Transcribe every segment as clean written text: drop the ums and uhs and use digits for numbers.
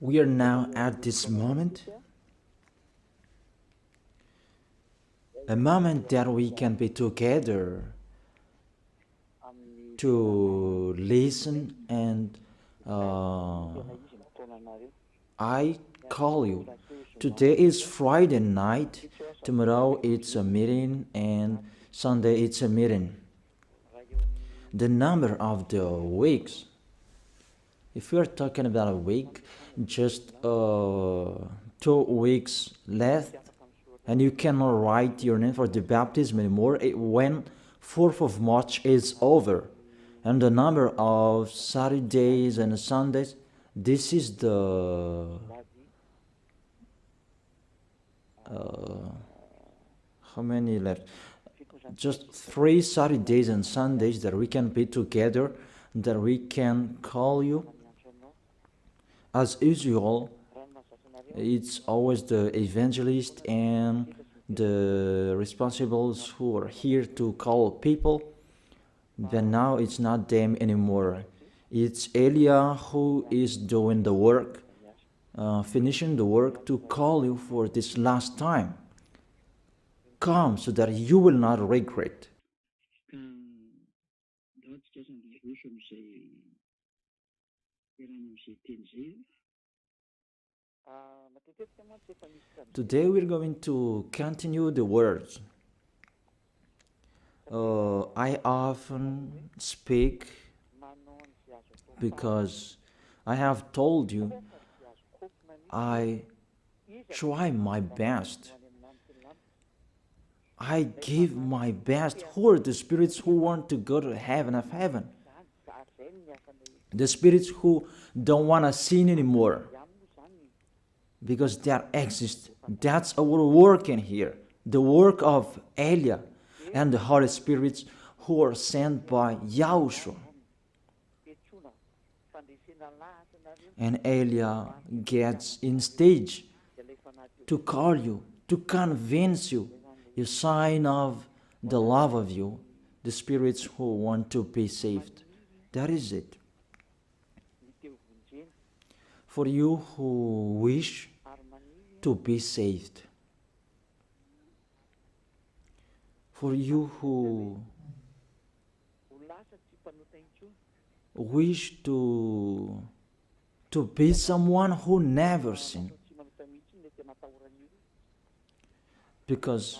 We are now at this moment, a moment that we can be together to listen, and I call you. Today is Friday night, tomorrow it's a meeting, and Sunday it's a meeting. The number of the weeks, if we are talking about a week, just 2 weeks left, and you cannot write your name for the baptism anymore when 4th of March is over. And the number of Saturdays and Sundays, this is the how many left? Just 3 Saturdays and Sundays that we can be together, that we can call you. As usual, it's always the evangelist and the responsibles who are here to call people. But now it's not them anymore. It's Elia who is doing the work, finishing the work to call you for this last time. Come so that you will not regret. Today we're going to continue the words. I often speak because I have told you I try my best. I give my best. Who are the spirits who want to go to heaven of heaven? The spirits who don't want to sin anymore, because that exists. That's our work in here. The work of Elia and the Holy Spirits who are sent by YAHOSHUAH. And Elia gets in stage to call you, to convince you, a sign of the love of you, the spirits who want to be saved. That is it. For you who wish to be saved, for you who wish to be someone who never sinned, because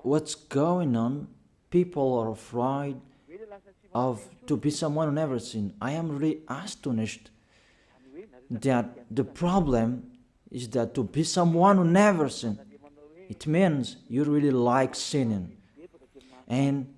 what's going on, people are afraid of to be someone who never sinned. I am really astonished that the problem is that to be someone who never sinned, it means you really like sinning. And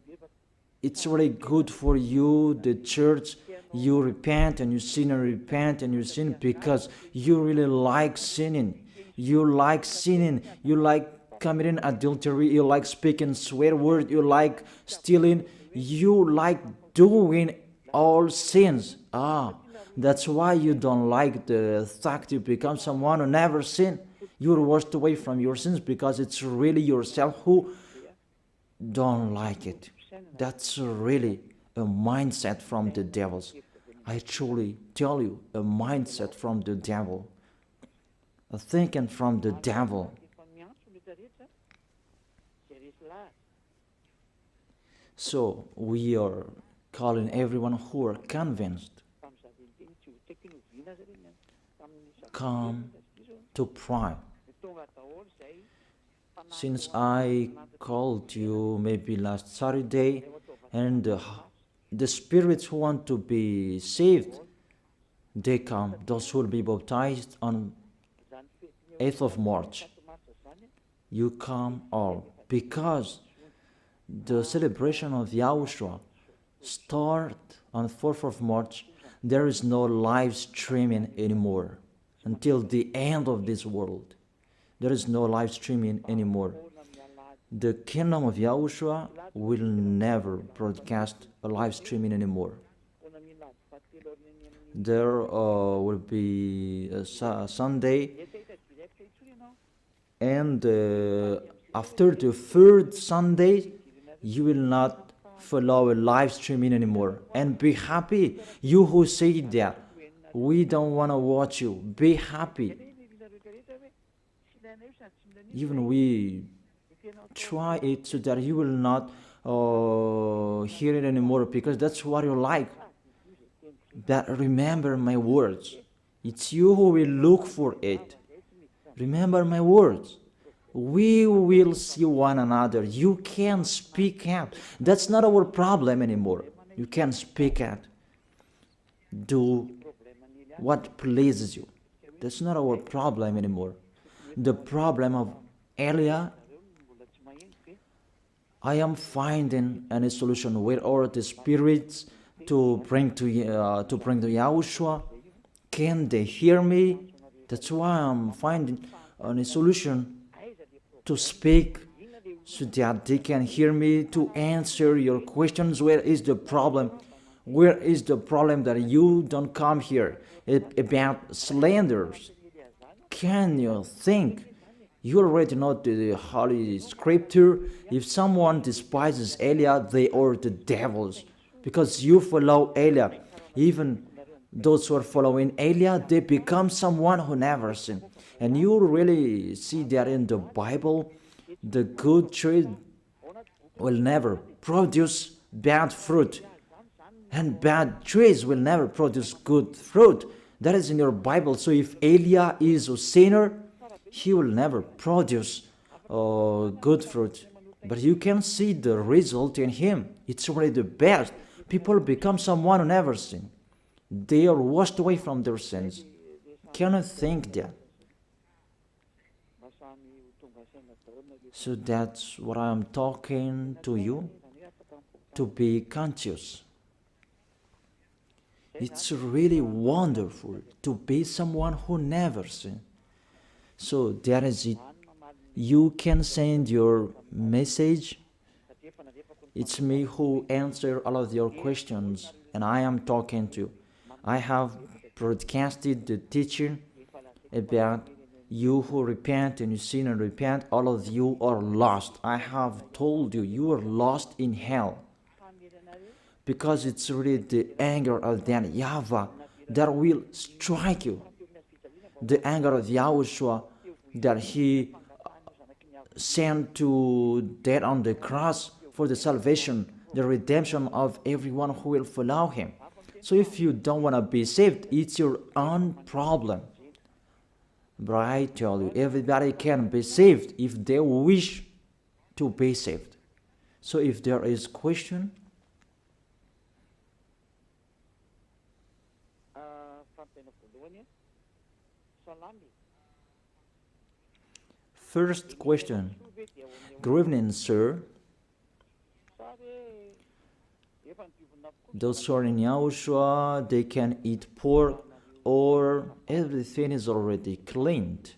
it's really good for you, the church, you repent and you sin and repent and you sin because you really like sinning. You like sinning. You like committing adultery. You like speaking swear words. You like stealing. You like doing all sins. That's why you don't like the fact you become someone who never sinned. You're washed away from your sins because it's really yourself who don't like it. That's really a mindset from the devils. I truly tell you, a mindset from the devil. A thinking from the devil. So we are calling everyone who are convinced, come to pray. Since I called you maybe last Saturday, and the spirits who want to be saved, they come, those who will be baptized on 8th of March. You come all, because the celebration of YAHOSHUAH start on 4th of March. There is no live streaming anymore until the end of this world. There is no live streaming anymore. The kingdom of YAHOSHUAH will never broadcast a live streaming anymore. There will be a Sunday, and after the third Sunday, you will not follow a live streaming anymore. And be happy, you who say that. We don't want to watch you. Be happy. Even we try it so that you will not hear it anymore, because that's what you like. But remember my words. It's you who will look for it. Remember my words. We will see one another. You can speak out. That's not our problem anymore. You can speak out. Do what pleases you. That's not our problem anymore. The problem of Elia, I am finding a solution where all the spirits to bring to YAHOSHUAH. Can they hear me? That's why I'm finding a solution to speak so that they can hear me, to answer your questions. Where is the problem? Where is the problem that you don't come here about slanders? Can you think? You already know the Holy Scripture. If someone despises Elia, they are the devils, because you follow Elia. Even those who are following Elia, they become someone who never sinned. And you really see that in the Bible, the good tree will never produce bad fruit, and bad trees will never produce good fruit. That is in your Bible. So if Elia is a sinner, he will never produce good fruit. But you can see the result in him. It's already the best. People become someone who never sinned. They are washed away from their sins. Can you think that? So that's what I'm talking to you, to be conscious. It's really wonderful to be someone who never sinned. So that is it. You can send your message. It's me who answer all of your questions, and I am talking to you. I have broadcasted the teaching about you who repent and you sin and repent. All of you are lost. I have told you, you are lost in hell, because it's really the anger of that YAHVAH that will strike you. The anger of YAHOSHUAH that he sent to death on the cross for the salvation, the redemption of everyone who will follow him. So if you don't want to be saved, it's your own problem. But I tell you, everybody can be saved if they wish to be saved. So if there is question, first question. Good evening, sir. Those who are in YAHOSHUAH, they can eat pork, or everything is already cleaned.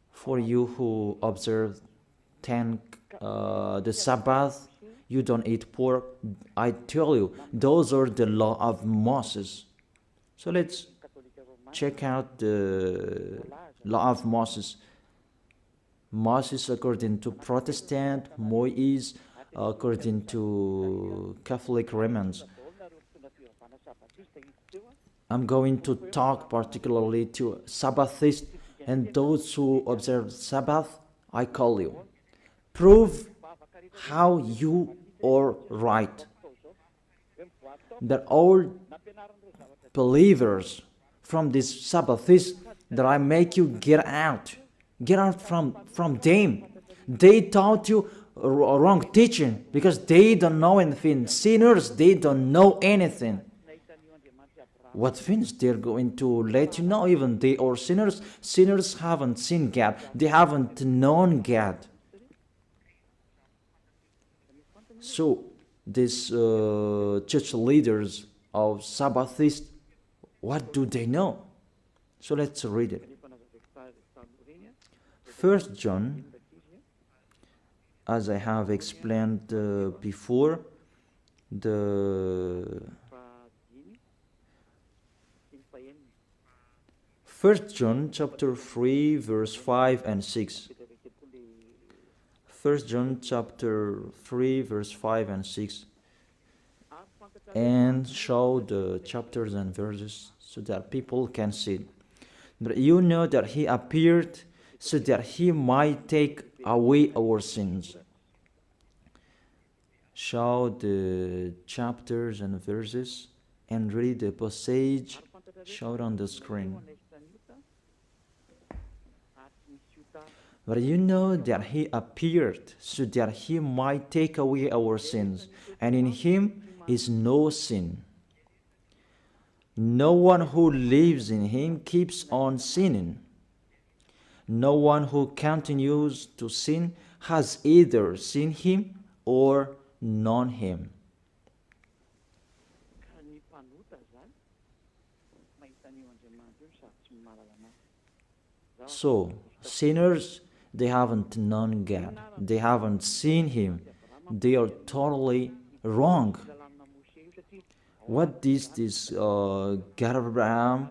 For you who observe the Sabbath, you don't eat pork. I tell you, those are the law of Moses. So let's check out the law of Moses. Moses according to Protestant, Moshè according to Catholic Romans. I'm going to talk particularly to Sabbathists and those who observe Sabbath. I call you. Prove how you are right. That all believers from this Sabbathists, that I make you get out. Get out from them. They taught you wrong teaching because they don't know anything. Sinners, they don't know anything. What things they're going to let you know? Even they are sinners. Sinners haven't seen God. They haven't known God. So these church leaders of Sabbathists, what do they know? So let's read it. 1 John, as I have explained before, the 1 John chapter 3 verse 5 and 6. 1 John chapter 3 verse 5 and 6. and show the chapters and verses so that people can see. But you know that he appeared so that he might take away our sins. Show the chapters and verses and read the passage showed on the screen. But you know that he appeared so that he might take away our sins, and in him is no sin. No one who lives in him keeps on sinning. No one who continues to sin has either seen him or known him. So, sinners, they haven't known God. They haven't seen him. They are totally wrong. What is this God of Abraham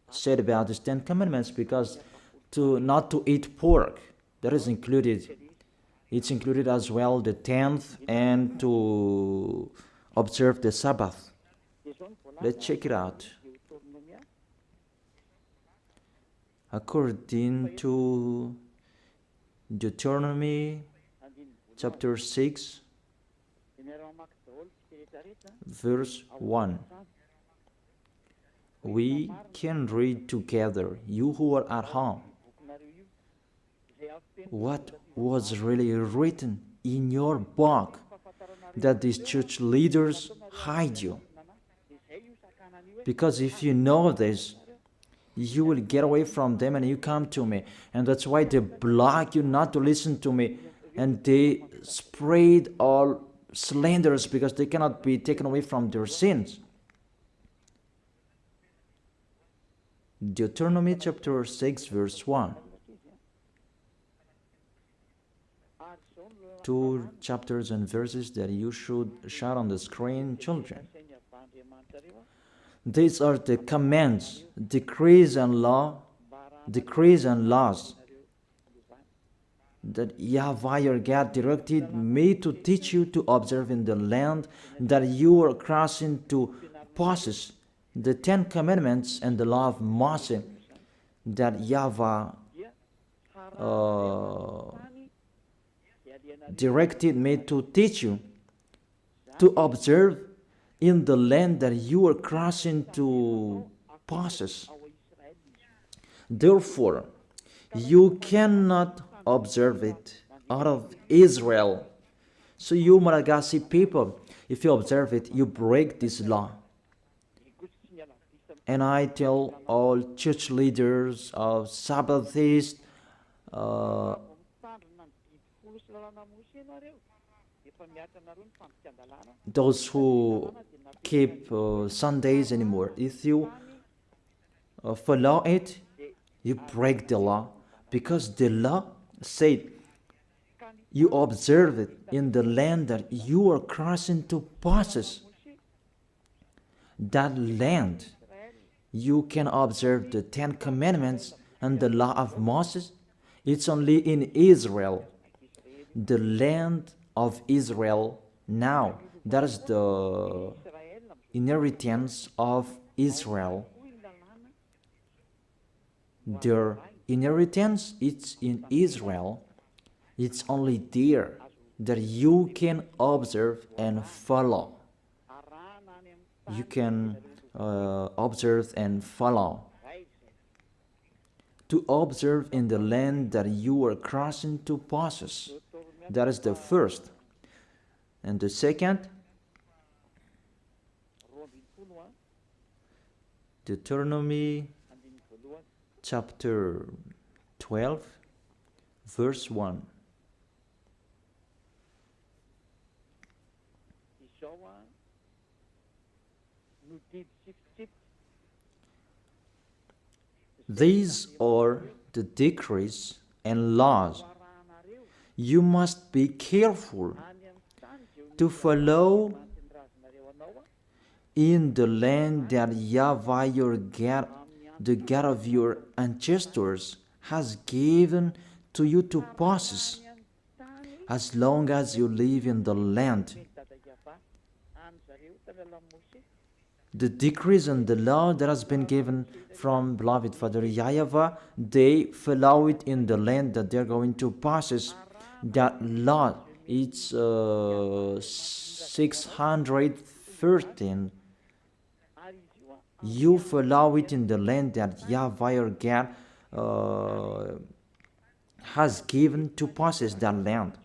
said about the 10 Commandments? Because not to eat pork, that is included. It's included as well the 10th and to observe the Sabbath. Let's check it out. According to Deuteronomy chapter 6, verse 1. We can read together, you who are at home, what was really written in your book that these church leaders hide you. Because if you know this, you will get away from them and you come to me. And that's why they block you not to listen to me. And they spread all slanders because they cannot be taken away from their sins. Deuteronomy chapter 6 verse 1. 2 chapters and verses that you should shout on the screen, children. These are the commands, decrees and laws that YAHVAH your God directed me to teach you to observe in the land that you are crossing to possess, the 10 Commandments and the law of Moshè that YAHVAH directed me to teach you to observe in the land that you are crossing to possess. Therefore, you cannot observe it out of Israel. So you Malagasy people, if you observe it, you break this law. And I tell all church leaders of Sabbathists, those who keep Sundays anymore, if you follow it, you break the law, because the law said you observe it in the land that you are crossing to possess. That land, you can observe the 10 Commandments and the law of Moses. It's only in Israel, the land of Israel now. That is the inheritance of Israel. Their inheritance, it's in Israel. It's only there that you can observe and follow. You can observe and follow. To observe in the land that you are crossing to possess. That is the first. And the second, Deuteronomy chapter 12, verse 1. These are the decrees and laws you must be careful to follow in the land that YAHVAH your God, the God of your ancestors, has given to you to possess, as long as you live in the land. The decrees and the law that has been given from beloved Father YAHVAH, they follow it in the land that they're going to possess. That law, it's 613. You follow it in the land that YAHVAH your God has given to possess that land.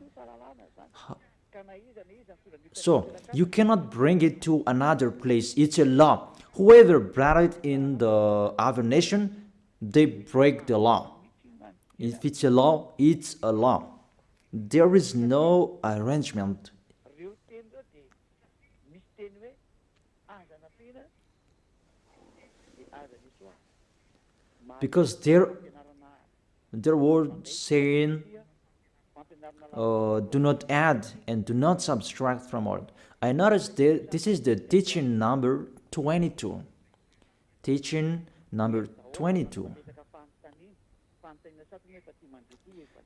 So you cannot bring it to another place. It's a law. Whoever brought it in the other nation, they break the law. If it's a law, it's a law. There is no arrangement. Because their word saying, do not add and do not subtract from it. I noticed this is the teaching number 22. Teaching number 22.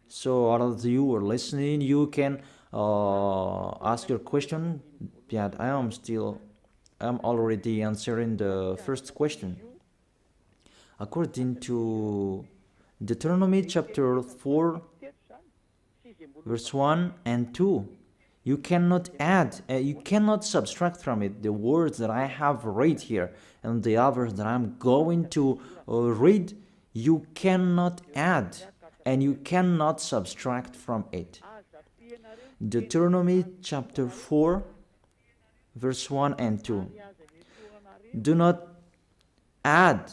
So all of you who are listening, you can ask your question. Yeah, I'm already answering the first question. According to Deuteronomy chapter 4, verse 1 and 2, you cannot add, you cannot subtract from it the words that I have read here and the others that I'm going to read. You cannot add and you cannot subtract from it. Deuteronomy chapter 4, verse 1 and 2. Do not add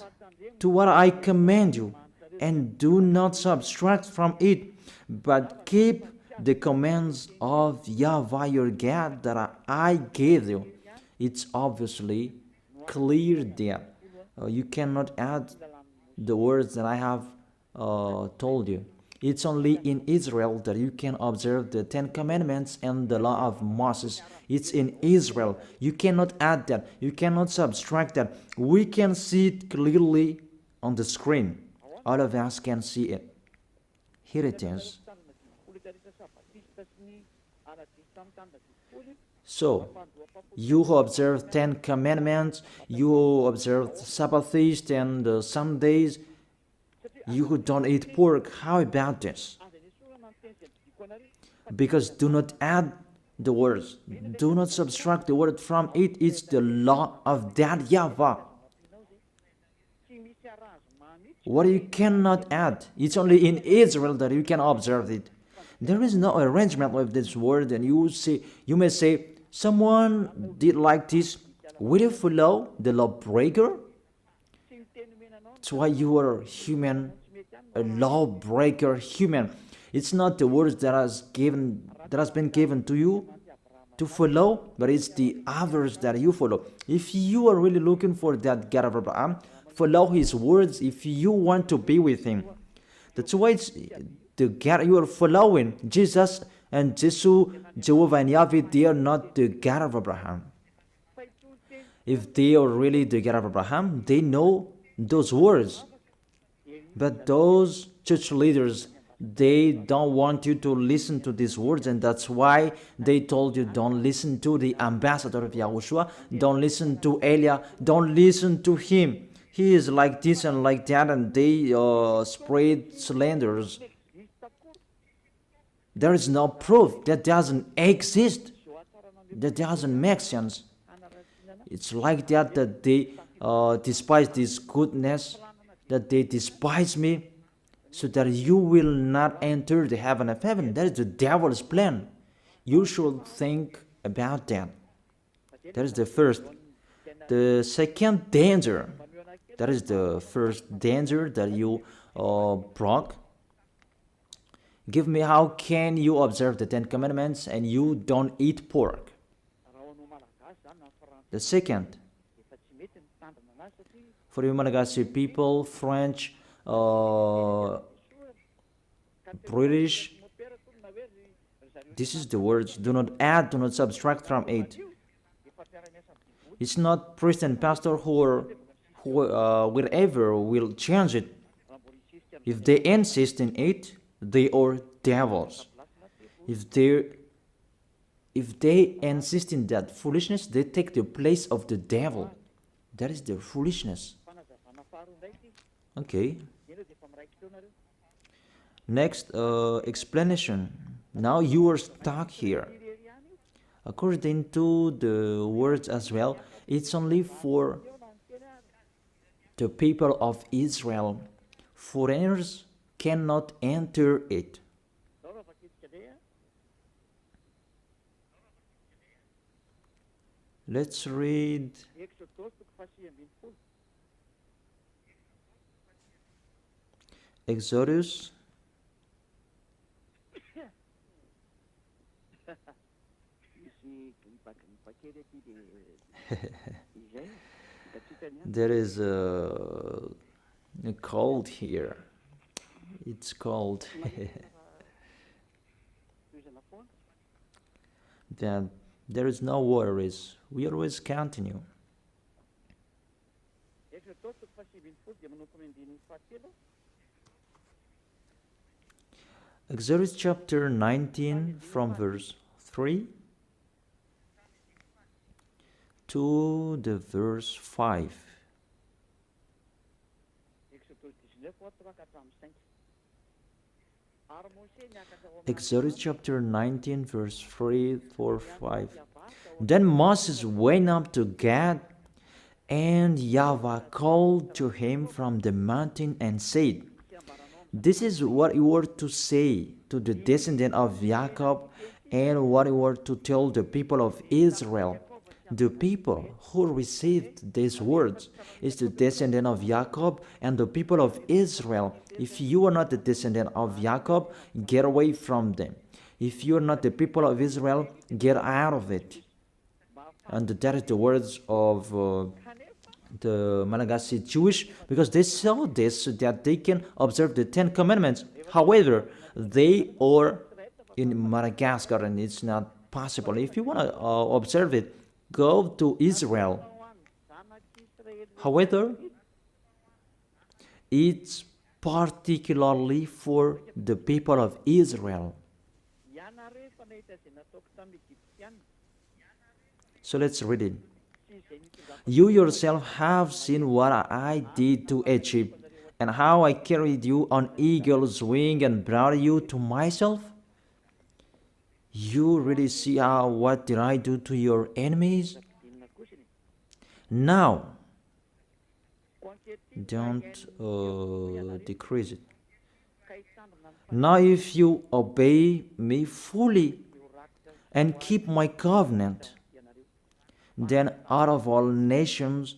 to what I command you, and do not subtract from it, but keep the commands of YAHVAH your God that I gave you. It's obviously clear there. You cannot add the words that I have told you. It's only in Israel that you can observe the 10 Commandments and the law of Moses. It's in Israel. You cannot add that. You cannot subtract that. We can see it clearly on the screen. All of us can see it. Here it is. So, you who observe 10 Commandments, you who observe Sabbath feast and Sundays, you who don't eat pork, how about this? Because do not add the words, do not subtract the word from it. It's the law of that YAHVAH. What you cannot add, it's only in Israel that you can observe it. There is no arrangement with this word, and you may say, someone did like this. Will you follow the lawbreaker? That's why you are human, a lawbreaker human. It's not the words that has been given to you to follow, but it's the others that you follow. If you are really looking for that God of Abraham, follow his words if you want to be with him. That's why it's the God you are following. Jesus and Jesus, Jehovah and Yahweh, they are not the God of Abraham. If they are really the God of Abraham, they know those words. But those church leaders, they don't want you to listen to these words, and that's why they told you don't listen to the ambassador of YAHOSHUAH, don't listen to Elia, don't listen to him. He is like this and like that, and they spread slanders. There is no proof. That doesn't exist. That doesn't make sense. It's like that they despise this goodness, that they despise me, so that you will not enter the heaven of heaven. That is the devil's plan. You should think about that. That is the first. The second danger, that is the first danger that you broke. Give me, how can you observe the 10 Commandments and you don't eat pork? The second, for you Malagasy people, French, British, this is the words, do not add, do not subtract from it. It's not priest and pastor who wherever will change it. If they insist in it, they are devils. If they if they insist in that foolishness, they take the place of the devil. That is their foolishness. Okay. Next explanation. Now you are stuck here. According to the words as well, it's only for the people of Israel. Foreigners cannot enter it. Let's read Exodus there is a cold here. It's cold. Then there is no worries. We always continue. Exodus chapter 19 from verse 3 to the verse 5. Exodus chapter 19 verse 3 4 5. Then Moses went up to Gad, and YAHVAH called to him from the mountain and said, "This is what you were to say to the descendant of Jacob, and what you were to tell the people of Israel." The people who received these words is the descendant of Jacob and the people of Israel. If you are not the descendant of Jacob, get away from them. If you are not the people of Israel, get out of it. And that is the words of the Malagasy Jewish, because they saw this so that they can observe the 10 Commandments. However, they are in Madagascar and it's not possible. If you want to observe it, go to Israel. However, it's particularly for the people of Israel. So let's read it. You yourself have seen what I did to Egypt, and how I carried you on eagle's wing and brought you to myself. You really see what did I do to your enemies? Now, don't decrease it. Now if you obey me fully and keep my covenant, then out of all nations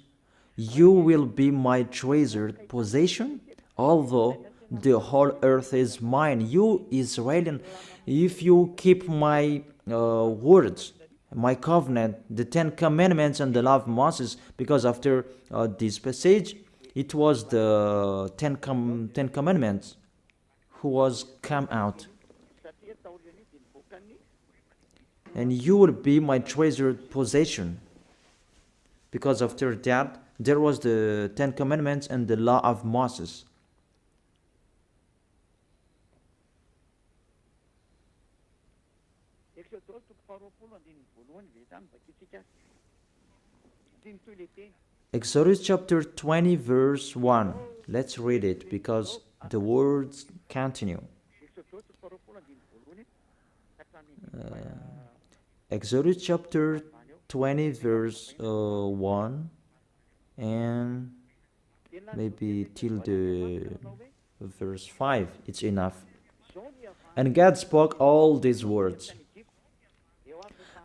you will be my treasured possession, although the whole earth is mine. You Israelian, if you keep my words, my covenant, the 10 Commandments and the law of Moses, because after this passage, it was the 10 Commandments who was come out. And you will be my treasured possession. Because after that, there was the 10 Commandments and the law of Moses. Exodus chapter 20 verse 1. Let's read it because the words continue. Exodus chapter 20 verse 1 and maybe till the verse 5. It's enough. And God spoke all these words.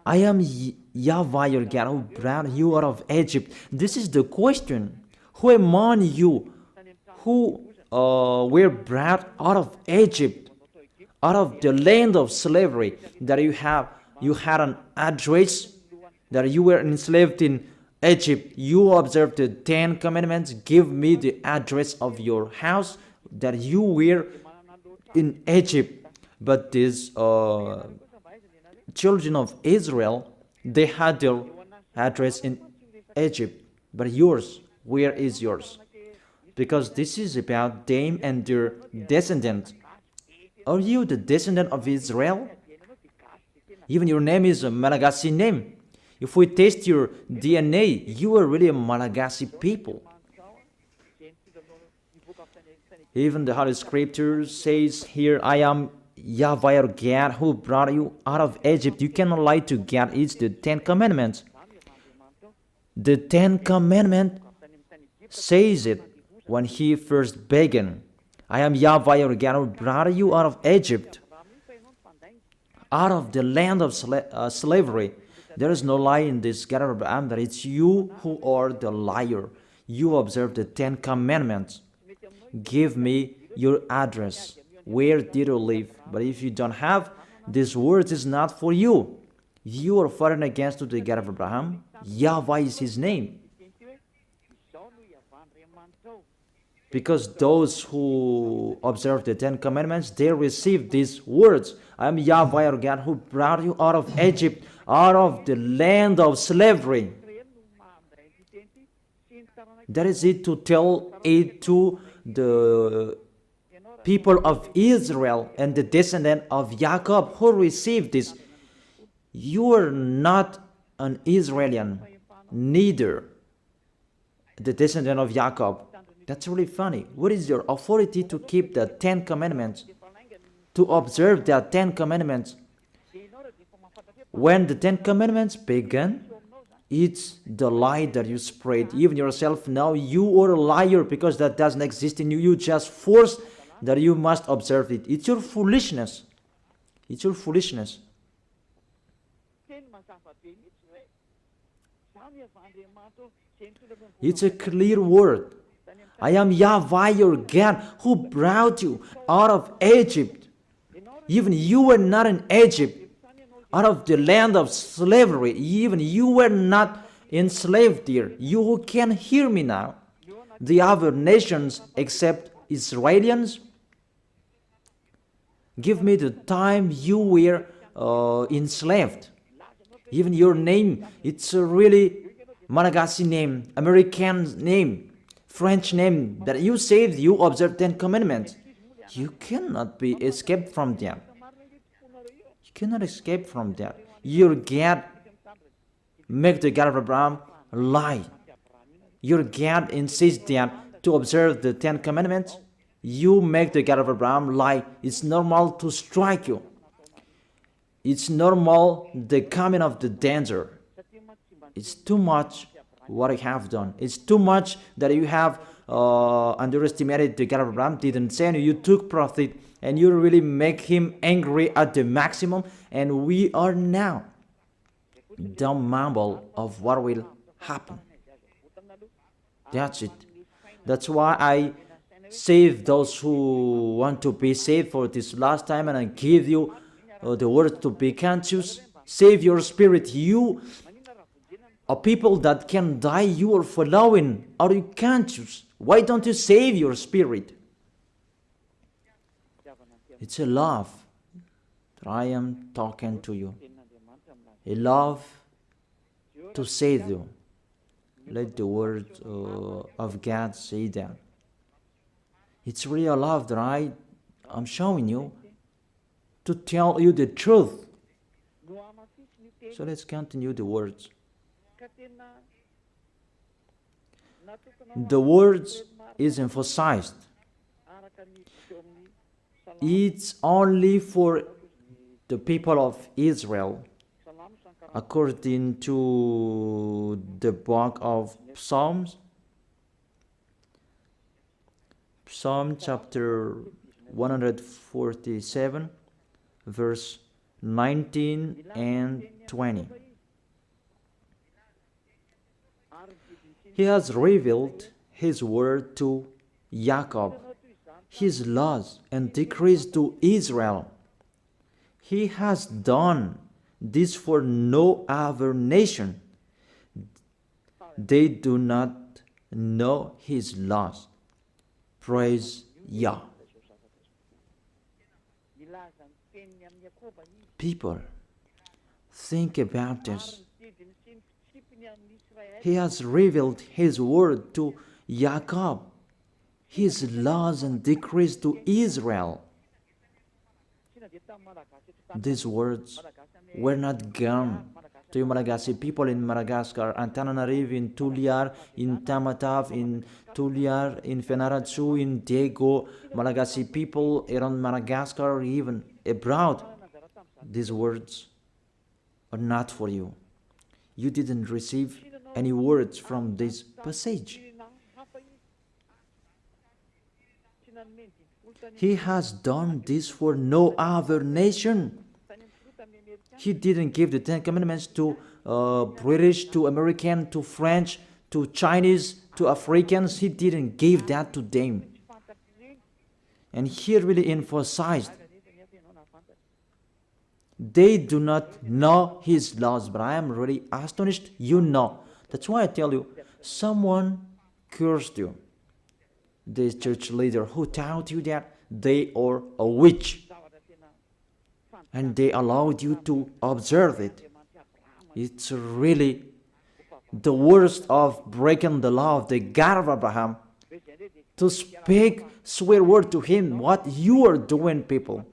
I am YAHVAH your God, who brought you out of Egypt. This is the question. Who among you who were brought out of Egypt, out of the land of slavery, that you had an address, that you were enslaved in Egypt, you observed the 10 Commandments, give me the address of your house, that you were in Egypt. But these children of Israel, they had their address in Egypt. But yours, where is yours? Because this is about them and their descendants. Are you the descendant of Israel? Even your name is a Malagasy name. If we test your DNA, you are really a Malagasy people. Even the Holy Scripture says here, I am YAHVAH your God who brought you out of Egypt. You cannot lie to God. It's the 10 Commandments. The 10 Commandments says it when he first began. I am YAHVAH your God who brought you out of Egypt, out of the land of slavery. There is no lie in this God of Abraham, that it's you who are the liar. You observe the 10 Commandments. Give me your address. Where did you live? But if you don't have, this word is not for you. You are fighting against the God of Abraham. YAHVAH is his name. Because those who observe the 10 Commandments, they receive these words. I am YAHVAH your God who brought you out of Egypt, out of the land of slavery. That is it, to tell it to the people of Israel and the descendant of Jacob who received this. You are not an Israelian, neither the descendant of Jacob. That's really funny. What is your authority to keep the 10 Commandments? To observe the 10 Commandments? When the 10 Commandments began, it's the lie that you spread. Even yourself now, you are a liar, because that doesn't exist in you. You just force that you must observe it. It's your foolishness. It's your foolishness. It's a clear word. I am YAHVAH your God who brought you out of Egypt. Even you were not in Egypt, out of the land of slavery. Even you were not enslaved there. You who can hear me now, the other nations except Israelians, give me the time you were enslaved. Even your name, it's a really Malagasy name, American name, French name, that you saved, you observe 10 Commandments. You cannot be escaped from that. You cannot escape from that. Your God make the God of Abraham lie. Your God insists that to observe the 10 Commandments, you make the God of Abraham lie. It's normal to strike you. It's normal the coming of the danger. It's too much what I have done. It's too much that you have underestimated the God of Abraham, didn't send you. You took profit and you really make him angry at the maximum. And we are now the mumble of what will happen. That's it. That's why I save those who want to be saved for this last time, and I give you the word to be conscious. Save your spirit. You are people that can die. You are following. Are you conscious? Why don't you save your spirit? It's a love that I am talking to you. A love to save you. Let the word of God say that. It's really a love that I'm showing you to tell you the truth. So let's continue the words. The words is emphasized. It's only for the people of Israel, according to the book of Psalms. Psalm chapter 147, verse 19 and 20. He has revealed his word to Jacob, his laws and decrees to Israel. He has done this for no other nation. They do not know his laws. Praise Yah. People, think about this. He has revealed his word to Jacob, his laws and decrees to Israel. These words were not gone to you Malagasy people in Madagascar, Antananarivo, in Tuliar, in Tamatave, in Tuliar, in Fenaratsu, in Diego, Malagasy people around Madagascar, or even abroad. These words are not for you. You didn't receive any words from this passage. He has done this for no other nation. He didn't give the Ten Commandments to British, to American, to French, to Chinese, to Africans. He didn't give that to them. And he really emphasized, they do not know his laws, but I am really astonished you know. That's why I tell you, someone cursed you. The church leader who taught you that they are a witch. And they allowed you to observe it. It's really the worst of breaking the law of the God of Abraham. To speak swear word to him, what you are doing, people.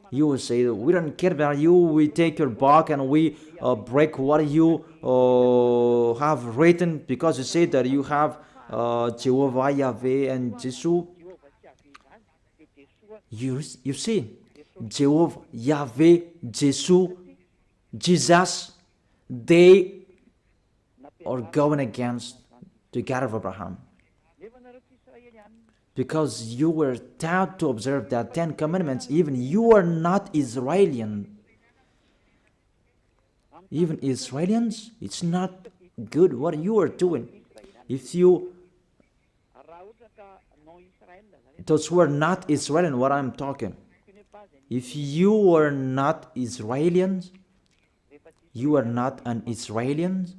You will say, we don't care about you, we take your book and we break what you have written, because you say that you have Jehovah, Yahweh, and Jesus. You see, Jehovah, Yahweh, Jesus, they are going against the God of Abraham. Because you were taught to observe the Ten Commandments, even you are not Israelian. Even Israelians, it's not good what you are doing. If you, those who are not Israelian, what I'm talking, if you are not Israelians, you are not an Israelian,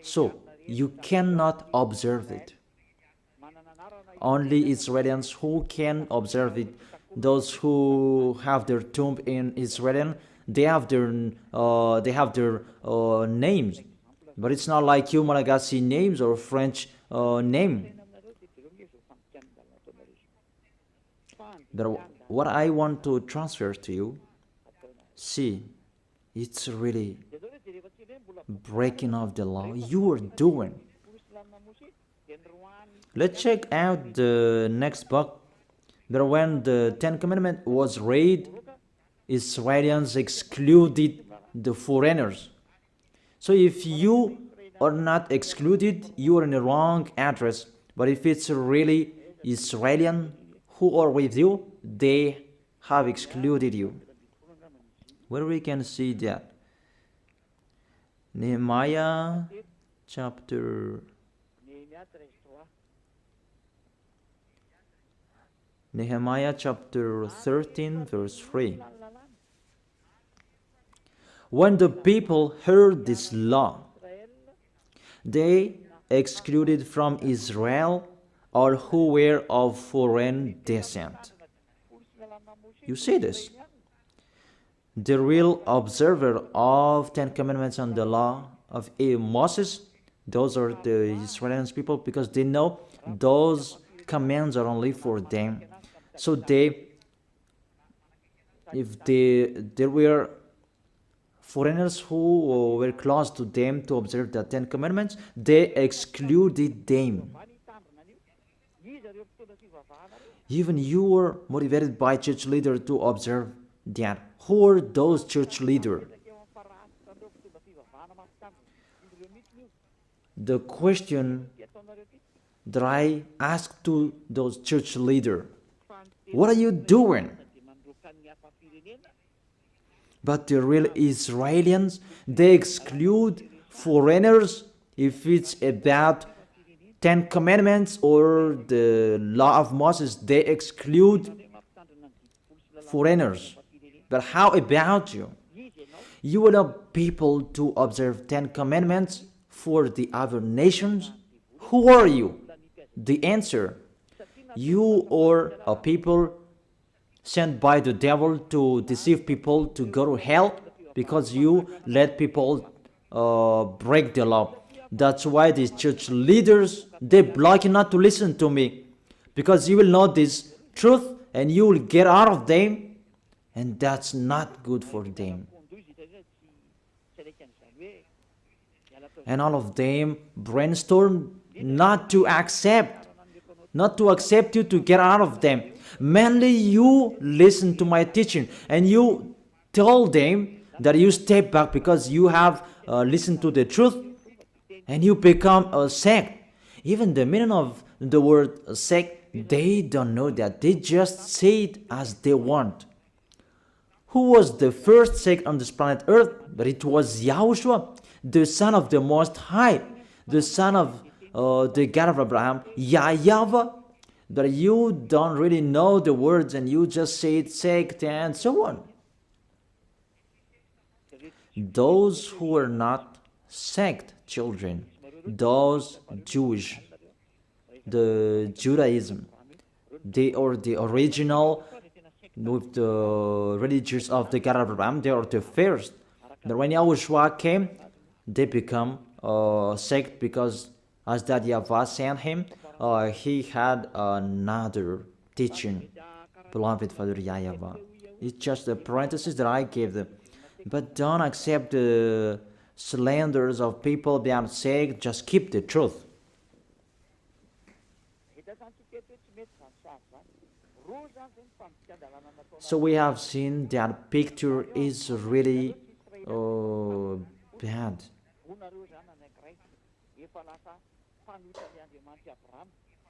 so you cannot observe it. Only Israelians who can observe it. Those who have their tomb in Israel, they have their names, but it's not like you Malagasy names or French name. But what I want to transfer to you, see, it's really breaking of the law you are doing. Let's check out the next book. But when the Ten Commandments was read, Israelians excluded the foreigners. So if you are not excluded, you are in the wrong address. But if it's really Israelian who are with you, they have excluded you. Where we can see that? Nehemiah chapter 13, verse 3. When the people heard this law, they excluded from Israel all who were of foreign descent. You see this? The real observer of Ten Commandments and the law of Moses, those are the Israeli people, because they know those commands are only for them. So if there were foreigners who were close to them to observe the Ten Commandments, they excluded them. Even you were motivated by church leader to observe that. Who are those church leaders? The question that I asked to those church leaders, what are you doing? But the real Israelians, they exclude foreigners if it's about Ten Commandments or the law of Moses. They exclude foreigners. But how about you? You allow people to observe Ten Commandments for the other nations? Who are you? The answer, you are a people sent by the devil to deceive people to go to hell because you let people break the law. That's why these church leaders, they block you not to listen to me, because you will know this truth and you will get out of them, and that's not good for them. And all of them brainstorm not to accept you to get out of them. Mainly you listen to my teaching and you tell them that you step back because you have listened to the truth, and you become a sect. Even the meaning of the word sect, they don't know that. They just say it as they want. Who was the first sect on this planet Earth? But it was Yahushua, the son of the Most High, the son of the God of Abraham, YAHVAH. That you don't really know the words and you just say it sect and so on. Those who are not sect children, those Jewish, the Judaism, they are the original with the religions of the God of Abraham. They are the first. But when YAHOSHUAH came, they become a sect because as that YAHVAH sent him, he had another teaching. Beloved Father YAHVAH. It's just a parenthesis that I gave them. But don't accept the slanders of people being sect. Just keep the truth. So we have seen that picture is really bad.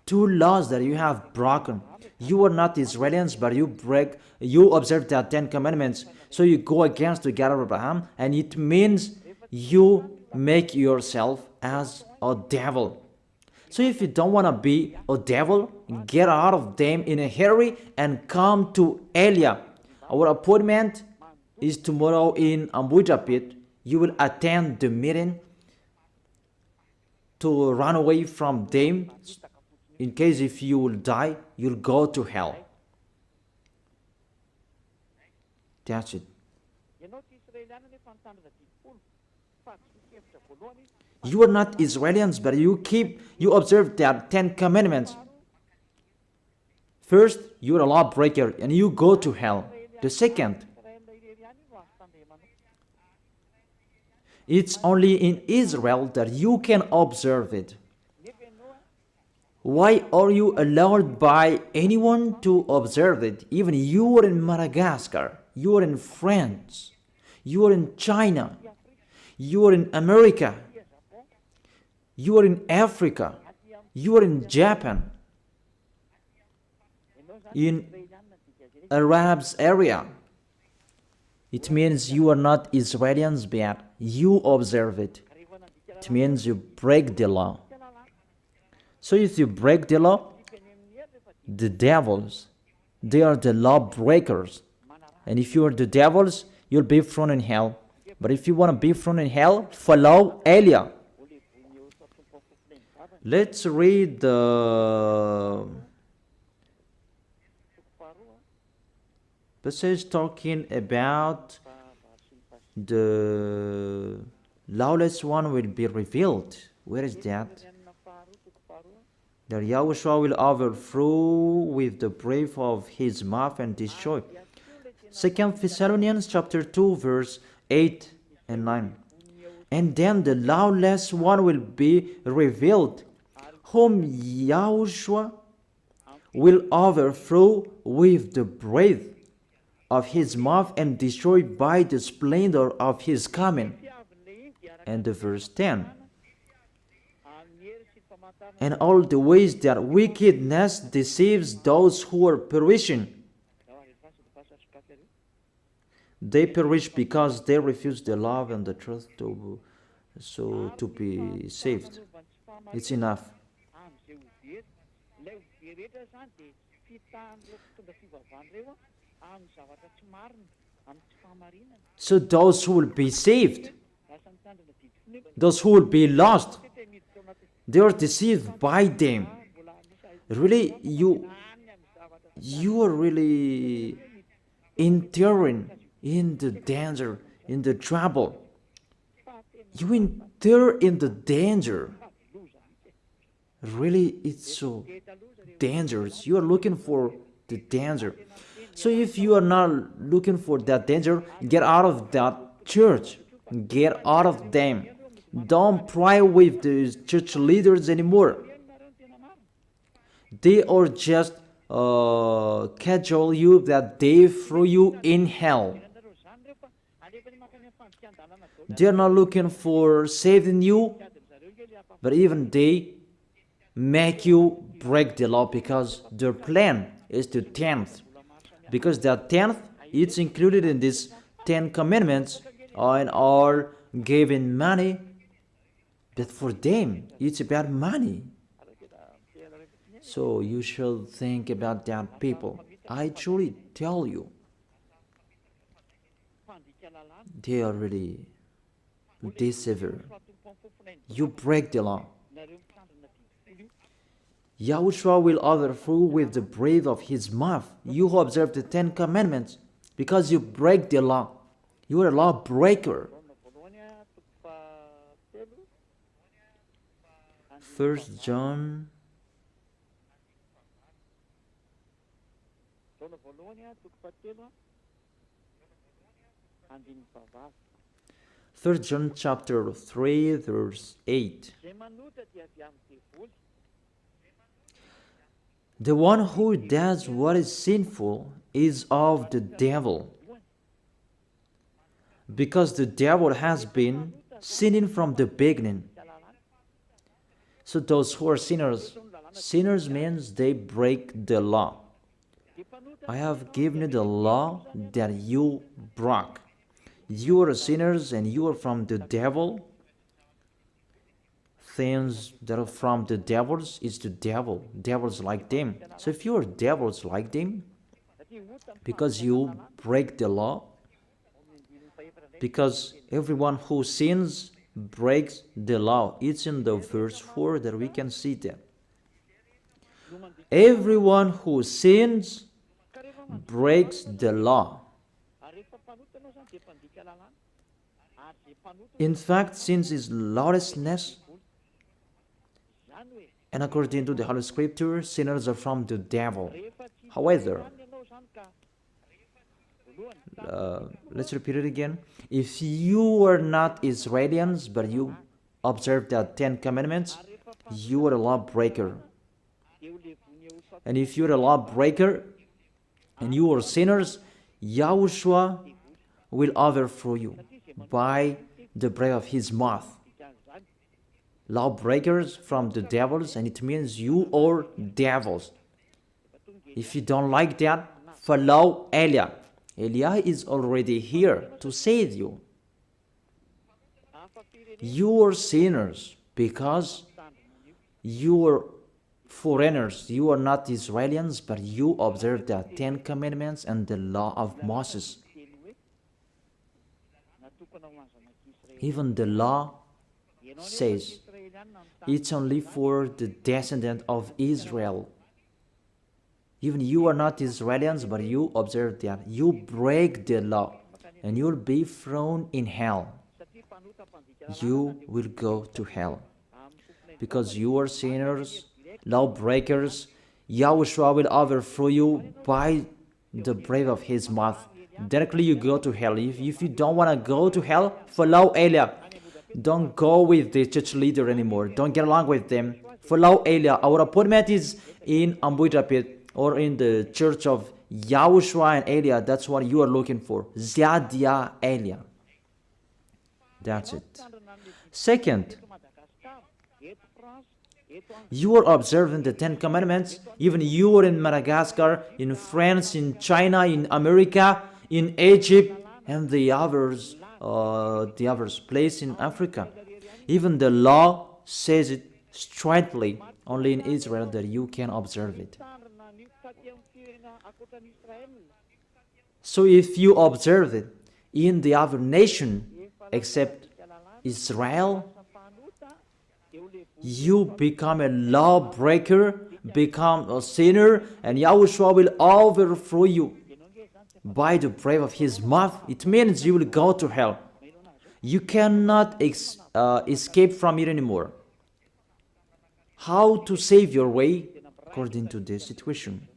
Two laws that you have broken. You are not Israelians, but you observe the 10 commandments. So you go against the God of Abraham, and it means you make yourself as a devil. So if you don't want to be a devil, get out of them in a hurry and come to Elia. Our appointment is tomorrow in Ambuja Pit. You will attend the meeting to run away from them. In case if you will die, you'll go to hell. That's it. You are not Israelians, but you observe the 10 commandments. First, you are a lawbreaker and you go to hell. The second, it's only in Israel that you can observe it. Why are you allowed by anyone to observe it? Even you are in Madagascar, you are in France, you are in China, you are in America, you are in Africa, you are in Japan, in Arabs area. It means you are not Israelians, but you observe it. It means you break the law. So if you break the law, the devils, they are the law breakers. And if you are the devils, you'll be thrown in hell. But if you want to be thrown in hell, follow Elia. Let's read the passage talking about the lawless one will be revealed. Where is that? That YAHOSHUAH will overthrow with the breath of his mouth and destroy. 2 Thessalonians chapter 2 verse 8 and 9. And then the lawless one will be revealed, whom YAHOSHUAH will overthrow with the breath of his mouth and destroy by the splendor of his coming. And the verse 10. And all the ways that wickedness deceives those who are perishing. They perish because they refuse the love and the truth to be saved. It's enough. So those who will be saved, those who will be lost, they are deceived by them. Really, you are really entering in the danger, in the trouble. You enter in the danger. Really, it's so dangerous. You are looking for the danger. So if you are not looking for that danger, get out of that church. Get out of them. Don't pray with the church leaders anymore. They are just cajole you that they throw you in hell. They are not looking for saving you, but even they make you break the law because their plan is to tenth. Because that tenth, it's included in these 10 commandments and are giving money, but for them, it's about money. So you should think about that, people. I truly tell you, they are really deceiver. You break the law. Yahushua will overthrow with the breath of his mouth. You who observe the 10 commandments, because you break the law. You are a lawbreaker. 1 John 3 John chapter 3 verse 8. The one who does what is sinful is of the devil, because the devil has been sinning from the beginning. So those who are sinners, sinners means they break the law. I have given you the law that you broke. You are sinners and you are from the devil. Things that are from the devils is the devil. Devils like them. So if you are devils like them, because you break the law, because everyone who sins breaks the law. It's in the verse 4 that we can see that. Everyone who sins breaks the law. In fact, sin is lawlessness. And according to the Holy Scripture, sinners are from the devil. However, let's repeat it again. If you are not Israelians, but you observe the 10 commandments, you are a lawbreaker. And if you are a lawbreaker and you are sinners, Yahushua will overthrow you by the breath of his mouth. Lawbreakers from the devils, and it means you are devils. If you don't like that, follow Eliah. Eliah is already here to save you. You are sinners because you are foreigners. You are not Israelians, but you observe the 10 commandments and the law of Moses. Even the law says it's only for the descendant of Israel. Even you are not Israelians, but you observe that. You break the law, and you'll be thrown in hell. You will go to hell. Because you are sinners, lawbreakers, Yahushua will overthrow you by the breath of his mouth. Directly you go to hell. If you don't want to go to hell, follow Eliah. Don't go with the church leader anymore. Don't get along with them. Follow Eliah. Our appointment is in Ambuitapit or in the church of Yahushua and Eliah. That's what you are looking for. Ziadia Eliah. That's it. Second, you are observing the 10 commandments. Even you are in Madagascar, in France, in China, in America, in Egypt, and the others place in Africa. Even the law says it straightly, only in Israel that you can observe it. So if you observe it in the other nation except Israel, you become a lawbreaker, become a sinner, and Yahushua will overthrow you by the breath of his mouth. It means you will go to hell. You cannot escape from it anymore. How to save your way according to this situation?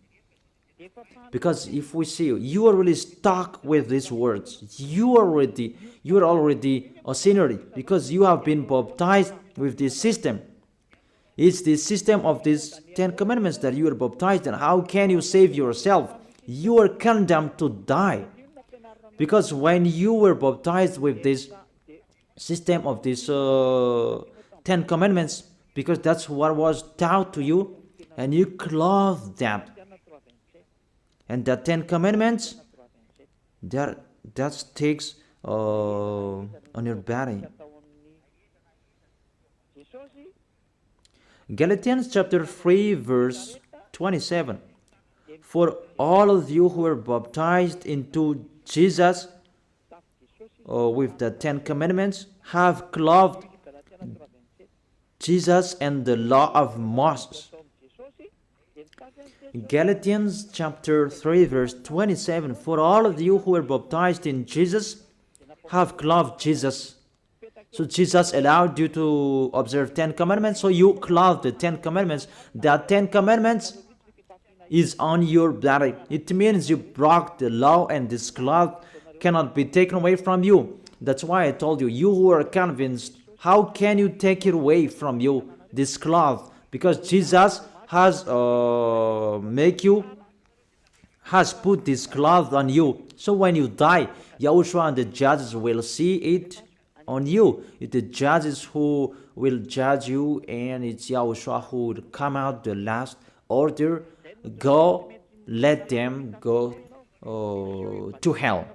Because if we see you are really stuck with these words, you are already a sinner because you have been baptized with this system. It's the system of these 10 commandments that you are baptized in. How can you save yourself? You are condemned to die. Because when you were baptized with this system of these 10 commandments, because that's what was taught to you, and you clothe that. And the 10 commandments, that takes on your body. Galatians chapter 3 verse 27. For all of you who are baptized into Jesus with the 10 commandments have clothed Jesus and the law of Moses. Galatians chapter 3 verse 27. For all of you who are baptized in Jesus have clothed Jesus. So Jesus allowed you to observe 10 commandments, so you clothe the 10 commandments. The 10 commandments is on your body. It means you broke the law, and this cloth cannot be taken away from you. That's why I told you, you who are convinced, how can you take it away from you, this cloth? Because Jesus has put this cloth on you. So when you die, Yahushua and the judges will see it on you. It's the judges who will judge you, and it's Yahushua who will come out the last order. Go, let them go to hell.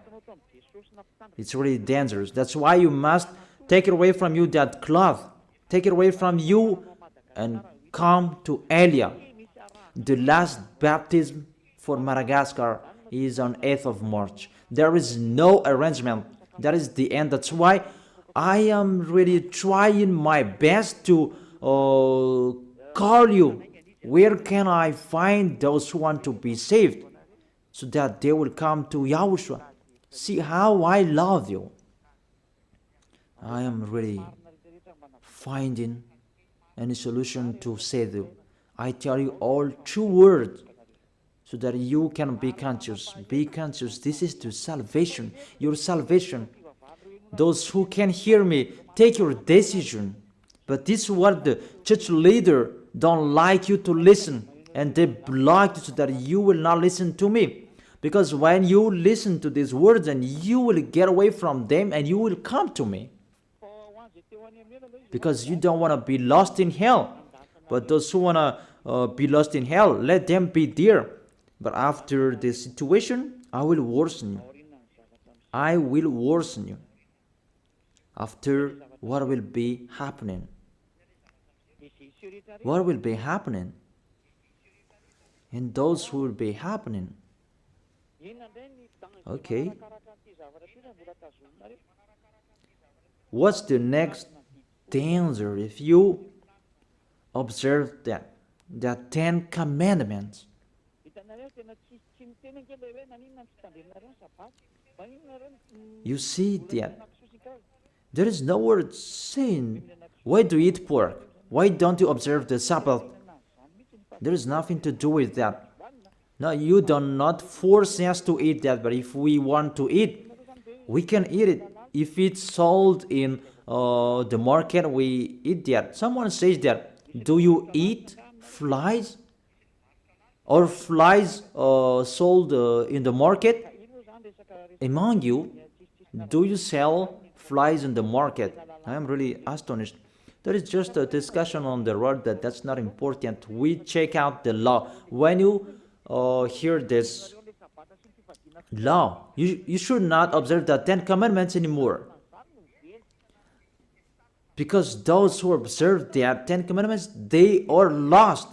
It's really dangerous. That's why you must take it away from you, that cloth. Take it away from you and come to Elia. The last baptism for Madagascar is on 8th of March. There is no arrangement. That is the end. That's why I am really trying my best to call you. Where can I find those who want to be saved so that they will come to Yahushua? See how I love you. I am really finding any solution to save you. I tell you all true words so that you can be conscious. Be conscious. This is the salvation, your salvation. Those who can hear me, take your decision. But this is what the church leader don't like you to listen, and they block you so that you will not listen to me. Because when you listen to these words, and you will get away from them and you will come to me. Because you don't want to be lost in hell. But those who want to be lost in hell, let them be there. But after the situation, I will worsen you. I will worsen you. After, what will be happening? What will be happening? And those who will be happening. Okay. What's the next danger if you observe that? The 10 commandments. You see that there is no word saying, why do you eat pork? Why don't you observe the Sabbath? There is nothing to do with that. No, you do not force us to eat that, but if we want to eat, we can eat it. If it's sold in the market, we eat that. Someone says that, do you eat flies? Or flies sold in the market? Among you, do you sell flies in the market? I am really astonished. There is just a discussion on the road that's not important. We check out the law. When you hear this law, you should not observe the 10 commandments anymore. Because those who observe the 10 commandments, they are lost.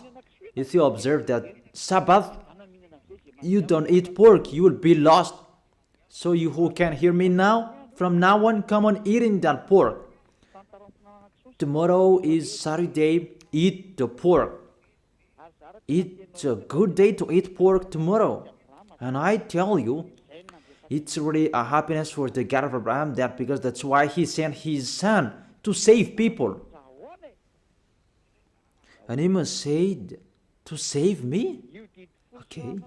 If you observe that Sabbath, you don't eat pork, you will be lost. So you who can hear me now, from now on, come on eating that pork. Tomorrow is Saturday, eat the pork. It's a good day to eat pork tomorrow. And I tell you, it's really a happiness for the God of Abraham, that because that's why he sent his son to save people. And he must say, to save me? Okay.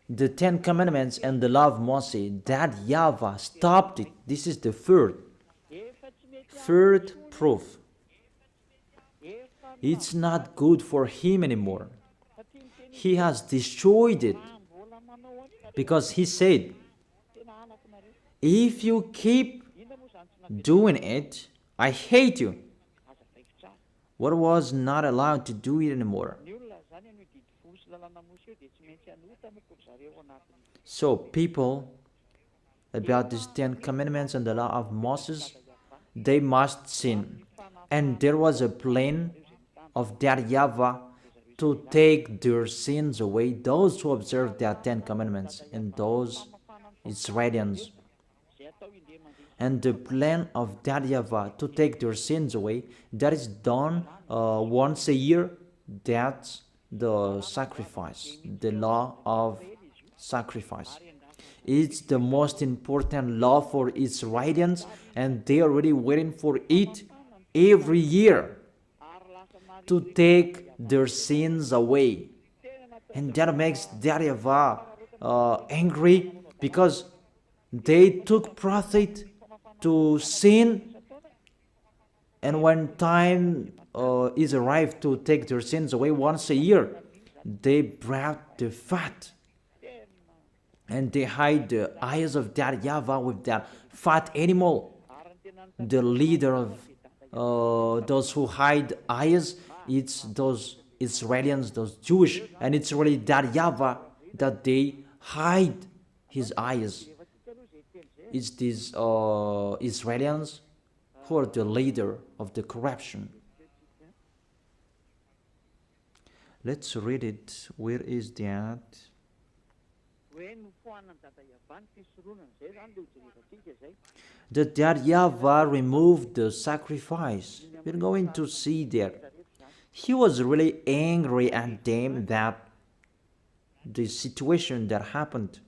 The Ten Commandments and the law of Moses, that YAHVAH stopped it. This is the third proof. It's not good for him anymore. He has destroyed it because he said, if you keep doing it, I hate you. What was not allowed to do it anymore. So people, about these 10 commandments and the law of Moses, they must sin. And there was a plan of that YAHVAH to take their sins away, those who observe their 10 commandments and those Israelians. And the plan of that YAHVAH to take their sins away, that is done once a year. That's the sacrifice, the law of sacrifice. It's the most important law for Israelians, and they are already waiting for it every year to take their sins away. And that makes that YAHVAH angry, because they took profit to sin, and when time is arrived to take their sins away once a year, they brought the fat and they hide the eyes of that YAHVAH with that fat animal. The leader of those who hide eyes, it's those Israelians, those Jewish, and it's really that YAHVAH that they hide his eyes. It's these Israelians who are the leader of the corruption. Let's read it. Where is that? That YAHVAH removed the sacrifice. We're going to see that. He was really angry at them, that the situation that happened.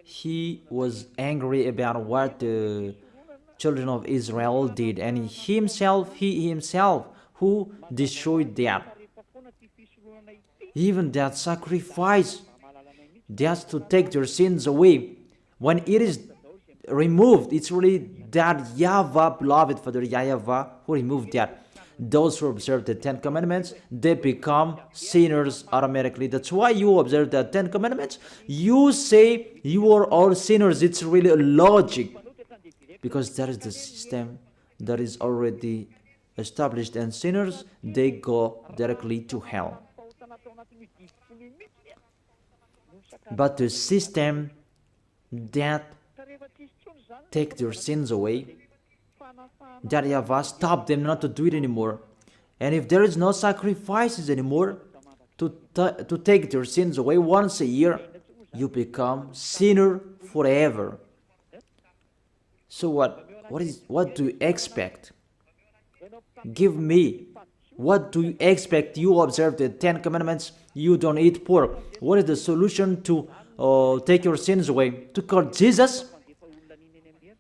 He was angry about what the children of Israel did, and he himself who destroyed that. Even that sacrifice, just to take their sins away, when it is removed, it's really that YAHVAH, beloved Father YAHVAH, who removed that. Those who observe the 10 commandments, they become sinners automatically. That's why you observe the 10 commandments. You say you are all sinners. It's really a logic, because that is the system that is already established, and sinners, they go directly to hell. But the system that take their sins away, that YAHVAH stopped them not to do it anymore. And if there is no sacrifices anymore to take their sins away once a year, you become sinner forever. So what do you expect? Give me. What do you expect? You observe the 10 commandments, you don't eat pork. What is the solution to take your sins away? To call Jesus?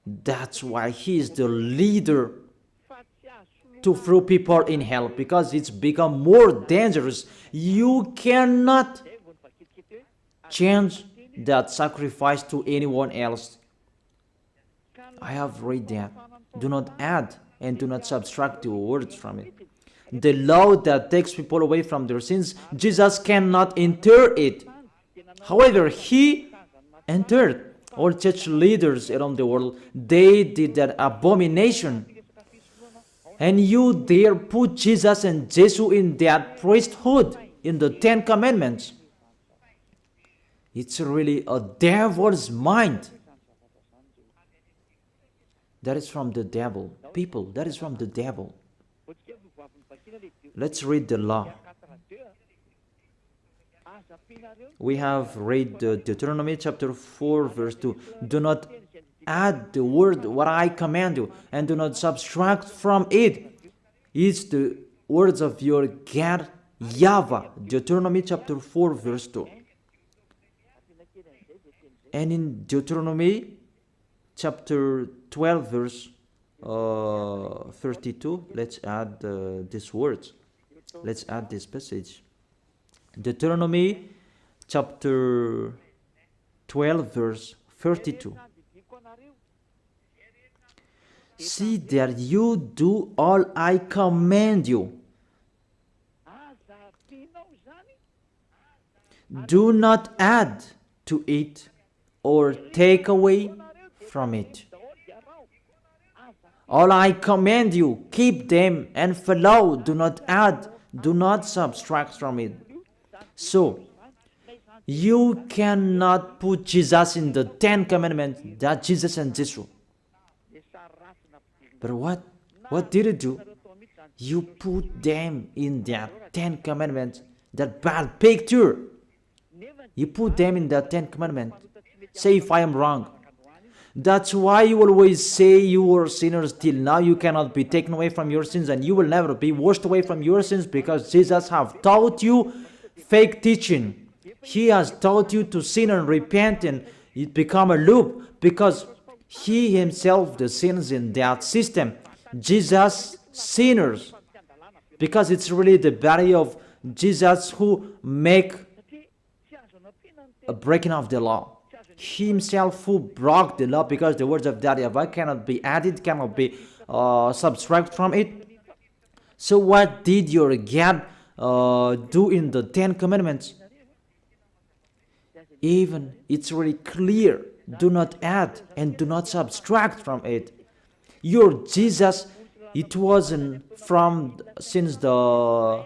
That's why he is the leader to throw people in hell, because it's become more dangerous. You cannot change that sacrifice to anyone else. I have read that. Do not add and do not subtract the words from it. The law that takes people away from their sins, Jesus cannot enter it. However, he entered. All church leaders around the world, they did that abomination. And you dare put Jesus and Jesus in that priesthood, in the 10 commandments. It's really a devil's mind. That is from the devil. People, that is from the devil. Let's read the law. We have read Deuteronomy chapter 4 verse 2. Do not add the word what I command you, and do not subtract from it. It's the words of your God YAHVAH. Deuteronomy chapter 4 verse 2. And in Deuteronomy chapter 12 verse 32, let's add these words. Let's add this passage. Deuteronomy chapter 12 verse 32. See that you do all I command you. Do not add to it or take away from it. All I command you, keep them and follow. Do not add, do not subtract from it. So, you cannot put Jesus in the 10 Commandments that Jesus and Jesus. But what did you do? You put them in that 10 Commandments, that bad picture. You put them in the 10 Commandments. Say if I am wrong. That's why you always say you are sinners till now. You cannot be taken away from your sins and you will never be washed away from your sins, because Jesus have taught you fake teaching. He has taught you to sin and repent, and it become a loop, because he himself the sins in that system. Jesus sinners, because it's really the body of Jesus who make a breaking of the law. He himself who broke the law, because the words of YAHVAH cannot be added, cannot be subtracted from it. So what did your God do in the 10 Commandments? Even it's really clear. Do not add and do not subtract from it. Your Jesus, it wasn't from since the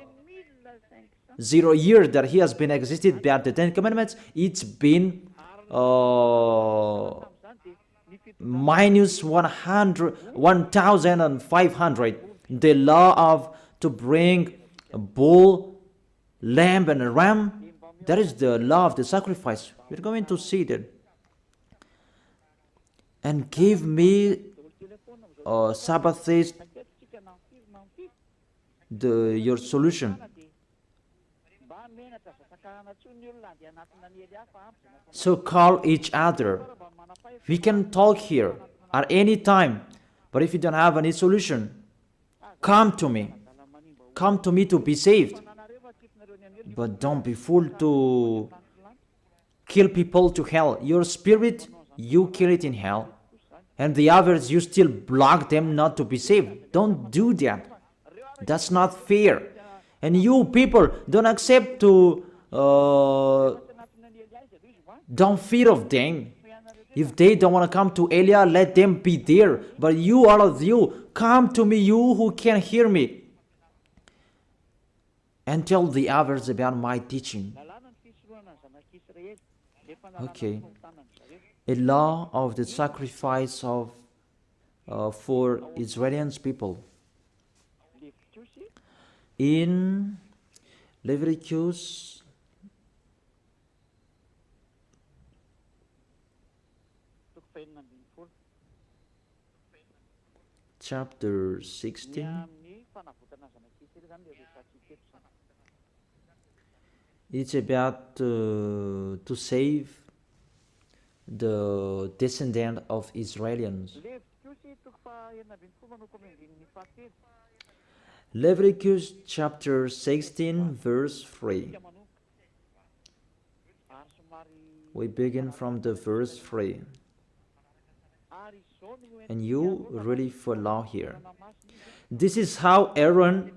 0 year that he has been existed by the 10 Commandments. It's been minus 1,500. The law of to bring a bull, lamb, and a ram. That is the law of the sacrifice. We're going to see that. And give me Sabbath days, your solution. So call each other. We can talk here at any time. But if you don't have any solution, come to me. Come to me to be saved. But don't be fooled to kill people to hell. Your spirit, you kill it in hell. And the others, you still block them not to be saved. Don't do that. That's not fair. And you people don't accept to don't fear of them. If they don't want to come to Elia, let them be there. But you, all of you, come to me, you who can hear me, and tell the others about my teaching. Okay. A law of the sacrifice of for Israeli people. In Leviticus chapter 16, it's about to save the descendant of Israelians. Leviticus chapter 16 verse 3. We begin from the verse 3. And you really follow here. This is how Aaron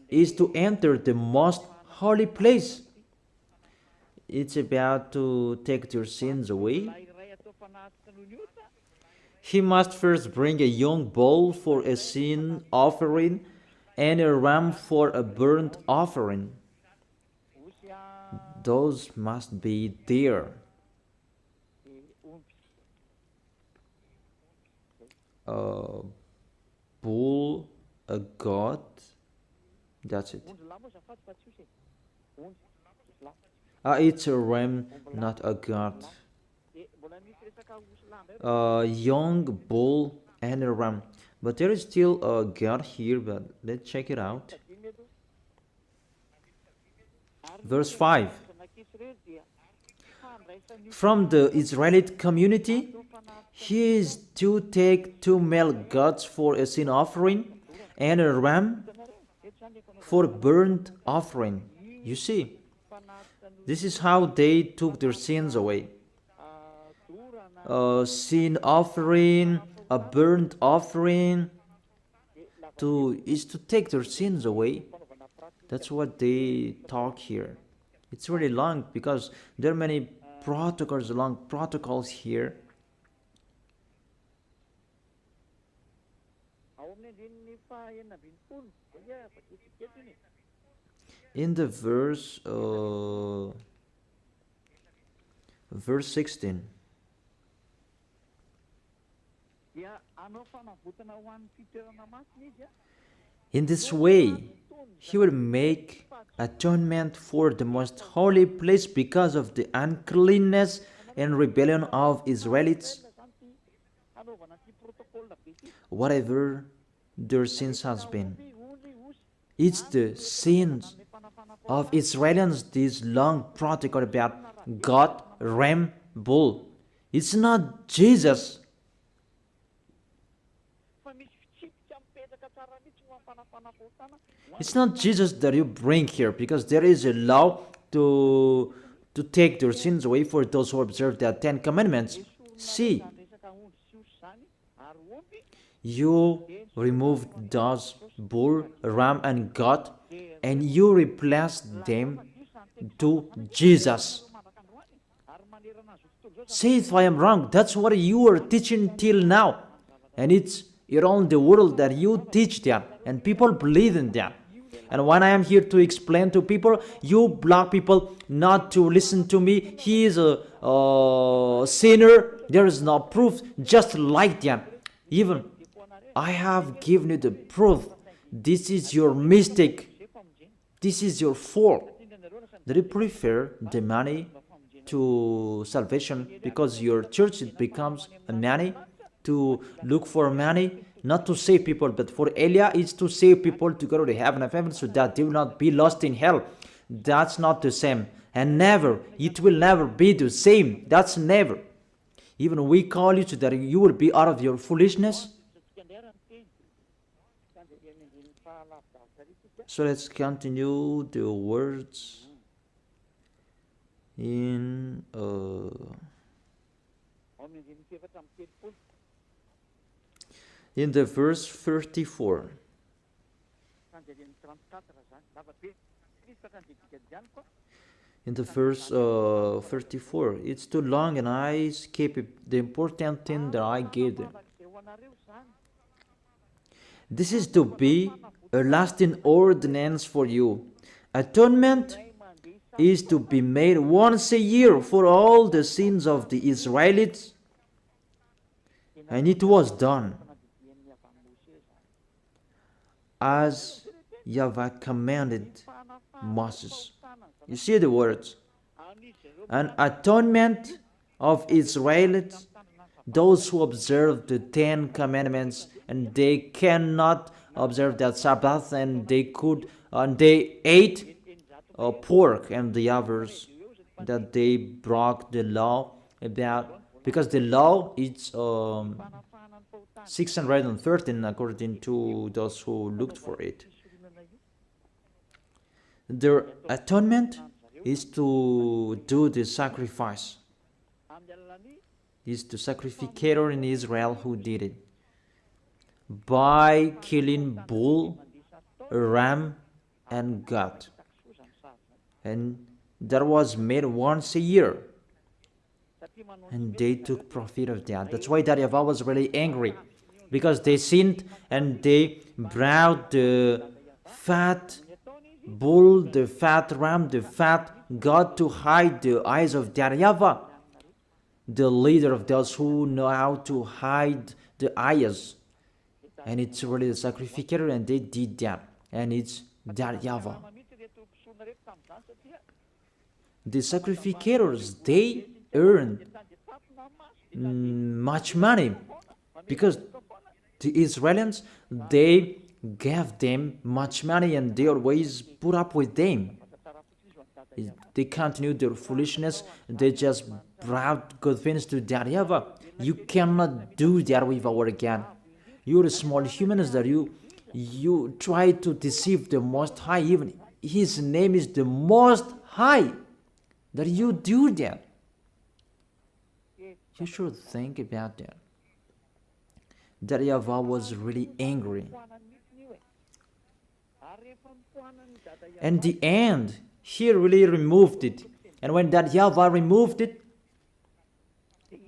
is to enter the most holy place. It's about to take your sins away. He must first bring a young bull for a sin offering and a ram for a burnt offering. Those must be there. A bull, a goat, that's it. It's a ram, not a goat. A young bull and a ram. But there is still a goat here, but let's check it out. Verse 5. From the Israelite community, he is to take 2 male goats for a sin offering and a ram for burnt offering. You see, this is how they took their sins away. A sin offering, a burnt offering, is to take their sins away. That's what they talk here. It's really long because there are many protocols here. In the verse 16. In this way, he will make atonement for the most holy place because of the uncleanness and rebellion of Israelites. Whatever their sins has been, it's the sins of Israelians, this long protocol about God, ram, bull. It's not Jesus. It's not Jesus that you bring here, because there is a law to take their sins away for those who observe the 10 Commandments. See, you removed those bull, ram, and goat, and you replaced them to Jesus. Say if I am wrong, that's what you are teaching till now. And it's around the world that you teach that, and people believe in that. And when I am here to explain to people, you block people not to listen to me. He is a sinner. There is no proof, just like that. Even I have given you the proof. This is your mistake. This is your fault. Do you prefer the money to salvation because your church it becomes a money to look for money? Not to save people, but for Elia, it's to save people to go to the heaven of heaven so that they will not be lost in hell. That's not the same. And never, it will never be the same. That's never. Even we call you so that you will be out of your foolishness. So let's continue the words in the verse 34. In the verse 34, it's too long and I skip the important thing that I gave them. This is to be a lasting ordinance for you. Atonement is to be made once a year for all the sins of the Israelites. And it was done as YAHVAH commanded Moses. You see the words. An atonement of Israelites, those who observe the 10 Commandments, and they cannot observe that Sabbath, and they ate pork, and the others that they broke the law about, because the law is 613 according to those who looked for it. Their atonement is to do the sacrifice. It's the sacrificator in Israel who did it by killing bull, ram, and goat. And that was made once a year. And they took profit of that. That's why YAHVAH was really angry, because they sinned and they brought the fat bull, the fat ram, the fat goat to hide the eyes of YAHVAH, the leader of those who know how to hide the eyes. And it's really the sacrificator, and they did that. And it's YAHVAH. The sacrificators, they earned much money, because the Israelites, they gave them much money and they always put up with them. They continued their foolishness. They just brought good things to YAHVAH. You cannot do that with our God. You're small humans that you You try to deceive the Most High, even His name is the Most High, that you do that. You should think about that. That YAHVAH was really angry. And the end, He really removed it. And when that YAHVAH removed it,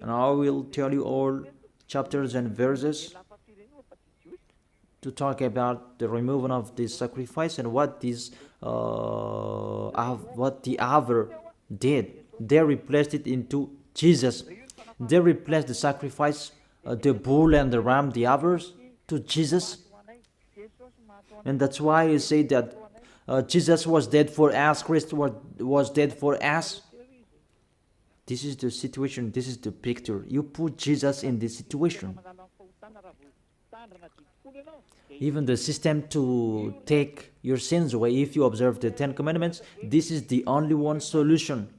and I will tell you all chapters and verses to talk about the removal of this sacrifice and what this what the other did. They replaced it into Jesus. They replaced the sacrifice, the bull and the ram, the others, to Jesus. And that's why you say that Jesus was dead for us, Christ was dead for us. This is the situation, this is the picture. You put Jesus in this situation. Even the system to take your sins away, if you observe the 10 Commandments, this is the only one solution.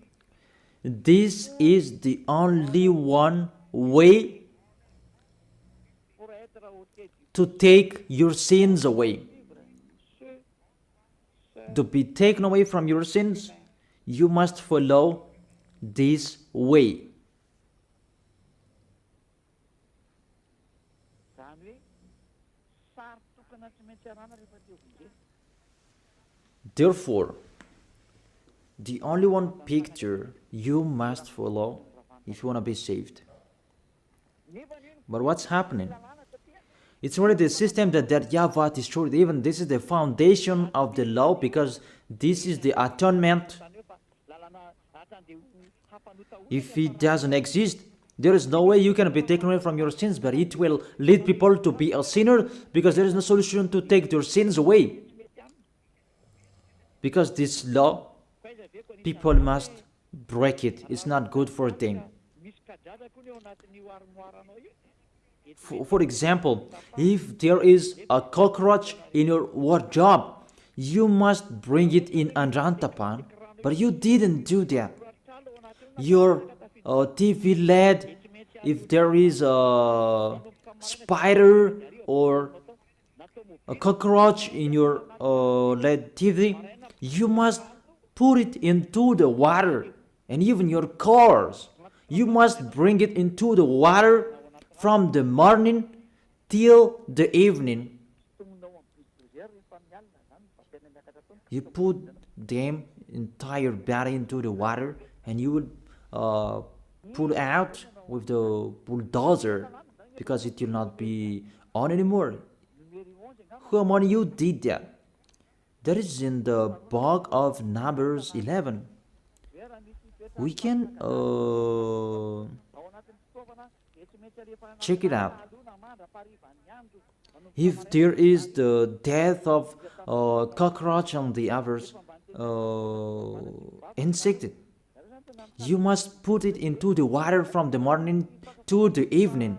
This is the only one way to take your sins away. To be taken away from your sins, you must follow this way. Therefore, the only one picture you must follow if you want to be saved. But what's happening? It's already the system that YAHVAH destroyed. Even this is the foundation of the law, because this is the atonement. If it doesn't exist, there is no way you can be taken away from your sins, but it will lead people to be a sinner, because there is no solution to take their sins away. Because this law, people must break it. It's not good for them. For example, if there is a cockroach in your wardrobe, you must bring it in Anrantapan, but you didn't do that. Your TV LED, if there is a spider or a cockroach in your LED TV, you must put it into the water. And even your cars, you must bring it into the water from the morning till the evening. You put them entire body into the water, and you will pull out with the bulldozer, because it will not be on anymore. How many you did that? That is in the book of Numbers 11. We can check it out. If there is the death of cockroach and the others insected, you must put it into the water from the morning to the evening.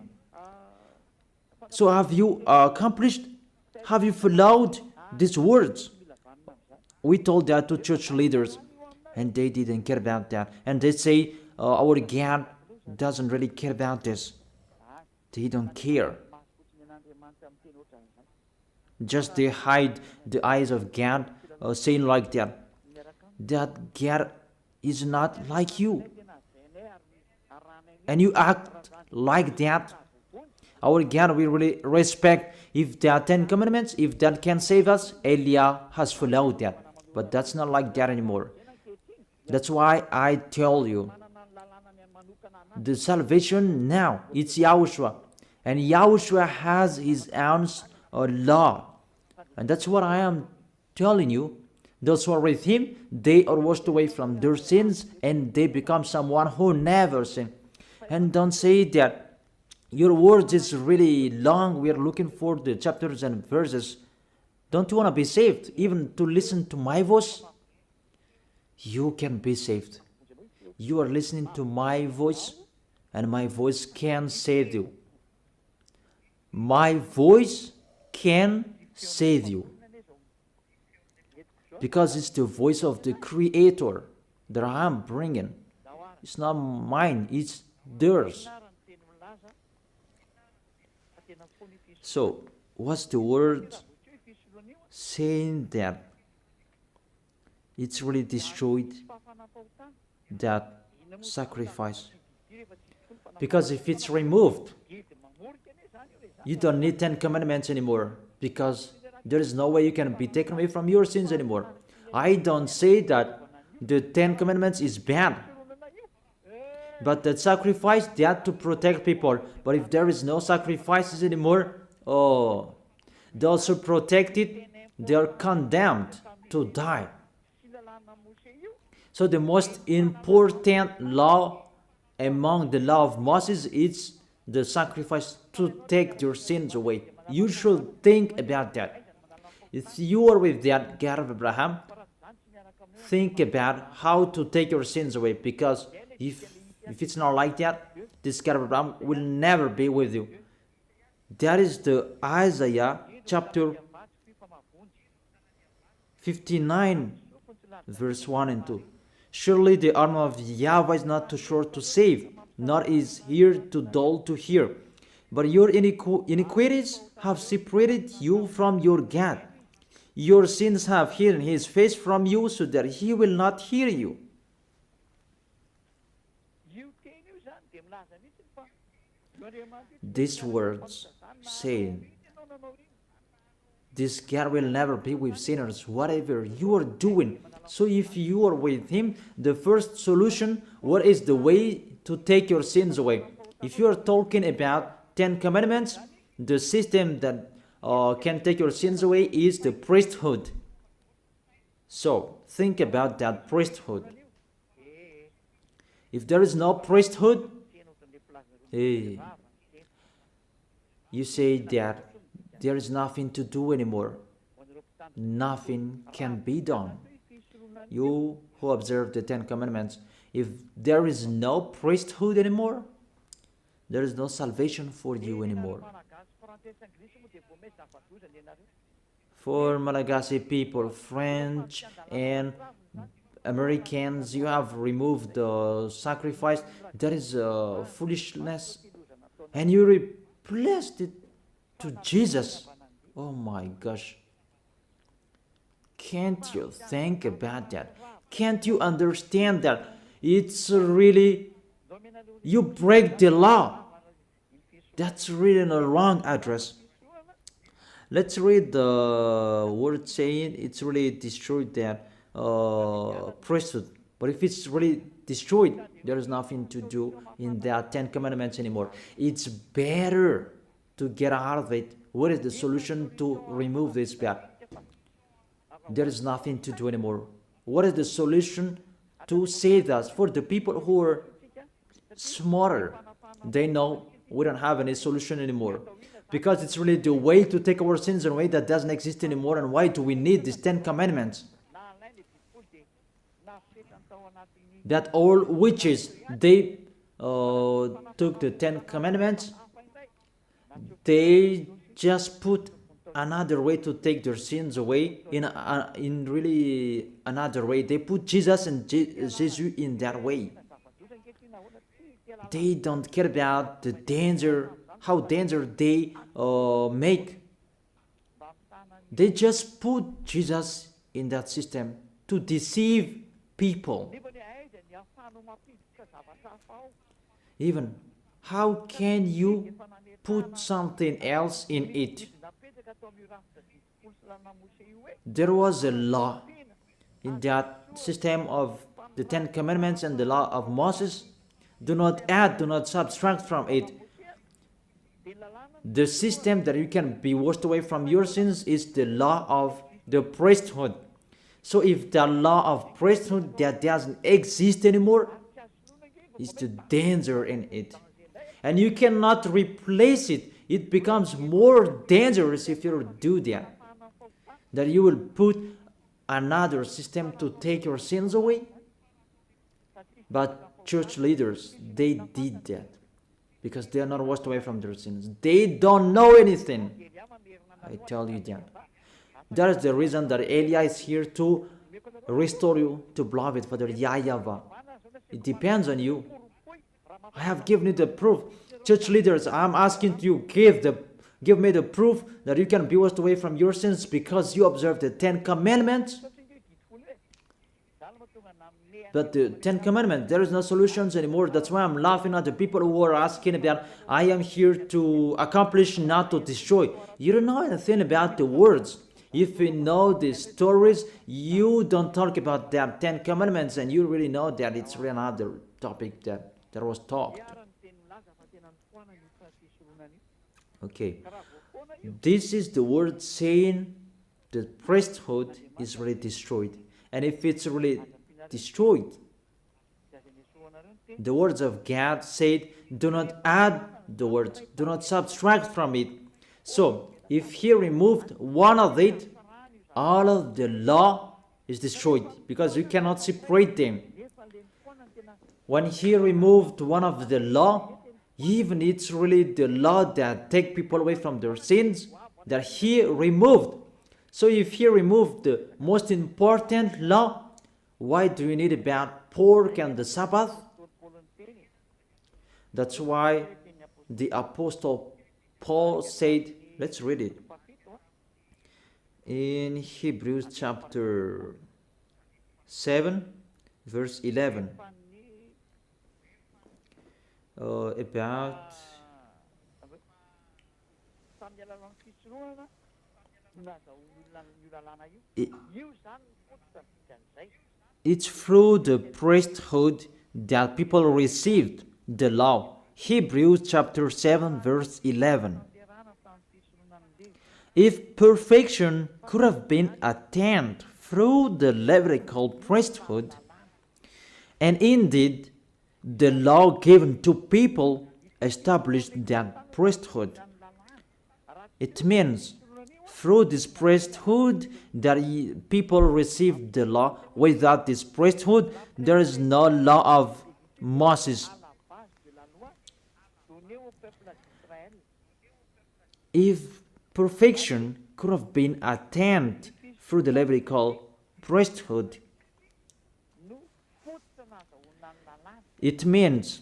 So have you accomplished? Have you followed these words? We told that to church leaders, and they didn't care about that. And they say, our God doesn't really care about this. They don't care. Just they hide the eyes of God, saying like that. That God is not like you. And you act like that. Our God we really respect. If there are 10 commandments, if that can save us, Elia has followed that. But that's not like that anymore. That's why I tell you, the salvation now, it's YAHOSHUAH. And YAHOSHUAH has his own law. And that's what I am telling you. Those who are with him, they are washed away from their sins, and they become someone who never sinned. And don't say that your words is really long. We are looking for the chapters and verses. Don't you want to be saved? Even to listen to my voice? You can be saved. You are listening to my voice, and my voice can save you. My voice can save you. Because it's the voice of the Creator that I am bringing. It's not mine, it's theirs. So, what's the word saying that it's really destroyed that sacrifice. Because if it's removed, you don't need 10 commandments anymore, because there is no way you can be taken away from your sins anymore. I don't say that the 10 commandments is bad, but that sacrifice, they had to protect people. But if there is no sacrifices anymore, oh, those who protect it, they are condemned to die. So the most important law among the law of Moses is the sacrifice to take your sins away. You should think about that. If you are with that God of Abraham, think about how to take your sins away, because if it's not like that, this God of Abraham will never be with you. That is the Isaiah chapter 59 verse 1 and 2. Surely the arm of Yahweh is not too short to save, nor is here too dull to hear. But your iniquities have separated you from your God. Your sins have hidden his face from you, so that he will not hear you. These words saying, this God will never be with sinners, whatever you are doing. So if you are with him, the first solution, what is the way to take your sins away? If you are talking about 10 commandments, the system that can take your sins away is the priesthood. So think about that priesthood. If there is no priesthood, you say that there is nothing to do anymore. Nothing can be done. You who observe the 10 commandments, if there is no priesthood anymore, there is no salvation for you anymore. For Malagasy people, French and Americans, you have removed the sacrifice. That is foolishness. And you replaced it to Jesus. Oh my gosh. Can't you think about that? Can't you understand that? It's really, you break the law. That's really a wrong address. Let's read the word saying it's really destroyed that priesthood. But if it's really destroyed, there is nothing to do in that 10 commandments anymore. It's better to get out of it. What is the solution to remove this bad? There is nothing to do anymore. What is the solution to save us? For the people who are smarter, they know we don't have any solution anymore, because it's really the way to take our sins away that doesn't exist anymore. And why do we need these 10 commandments? That all witches, they took the 10 commandments, they just put another way to take their sins away in really another way. They put Jesus and Jesus in that way. They don't care about the danger, how danger they make. They just put Jesus in that system to deceive people. Even, how can you put something else in it? There was a law in that system of the 10 commandments and the law of Moses. Do not add, do not subtract from it. The system that you can be washed away from your sins is the law of the priesthood. So if the law of priesthood that doesn't exist anymore, is the danger in it. And you cannot replace it. It becomes more dangerous if you do that. That you will put another system to take your sins away. But church leaders, they did that because they are not washed away from their sins. They don't know anything. I tell you that. That is the reason that Elia is here to restore you to beloved Father YAHVAH. It depends on you. I have given you the proof. Church leaders, I'm asking you, give the Give me the proof that you can be washed away from your sins because you observe the 10 Commandments. But the 10 Commandments, there is no solutions anymore. That's why I'm laughing at the people who are asking that I am here to accomplish, not to destroy. You don't know anything about the words. If you know the stories, you don't talk about the 10 Commandments, and you really know that it's really another topic that was talked. Okay. This is the word saying the priesthood is really destroyed. And if it's really destroyed, the words of God said, do not add the words, do not subtract from it. So, if he removed one of it, all of the law is destroyed because you cannot separate them. When he removed one of the law, even it's really the law that take people away from their sins that he removed. So if he removed the most important law, why do you need about pork and the Sabbath? That's why the Apostle Paul said, let's read it. In Hebrews chapter 7, verse 11. About it's through the priesthood that people received the law. Hebrews chapter 7 verse 11. If perfection could have been attained through the Levitical priesthood, and indeed the law given to people established that priesthood, it means through this priesthood that people received the law. Without this priesthood, there is no law of Moses. If perfection could have been attained through the Levitical priesthood, it means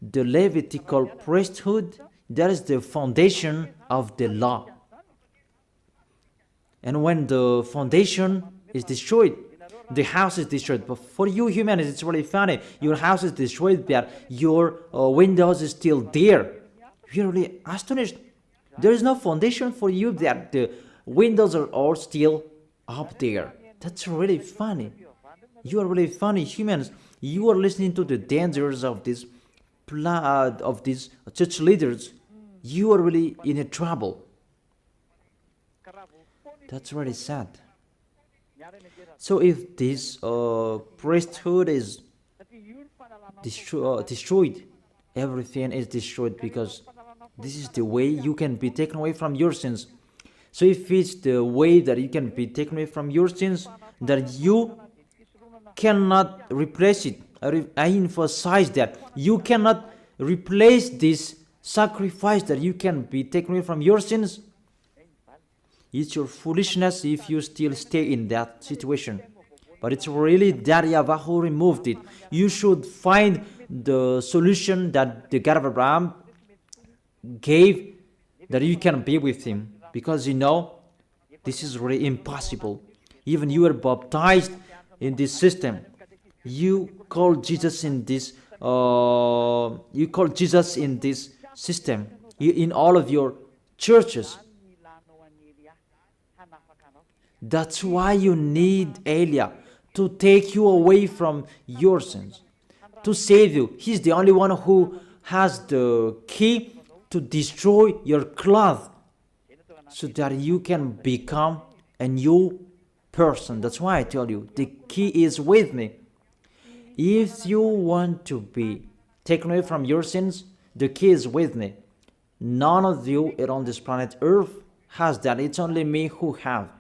the Levitical priesthood, that is the foundation of the law. And when the foundation is destroyed, the house is destroyed. But for you humans, it's really funny. Your house is destroyed, but your windows is still there. You're really astonished. There is no foundation for you, that the windows are all still up there. That's really funny. You are really funny humans. You are listening to the dangers of this of these church leaders. You are really in a trouble. That's really sad. So if this priesthood is destroyed, everything is destroyed, because this is the way you can be taken away from your sins. So if it's the way that you can be taken away from your sins, that you cannot replace it. I emphasize that. You cannot replace this sacrifice that you can be taken away from your sins. It's your foolishness if you still stay in that situation. But it's really that YAHVAH who removed it. You should find the solution that the God of Abraham gave, that you can be with him. Because you know, this is really impossible. Even you are baptized in this system. You call Jesus in this system. In all of your churches. That's why you need Elia to take you away from your sins, to save you. He's the only one who has the key to destroy your cloth, so that you can become a new person. That's why I tell you, the key is with me. If you want to be taken away from your sins, the key is with me. None of you on this planet Earth has that. It's only me who have.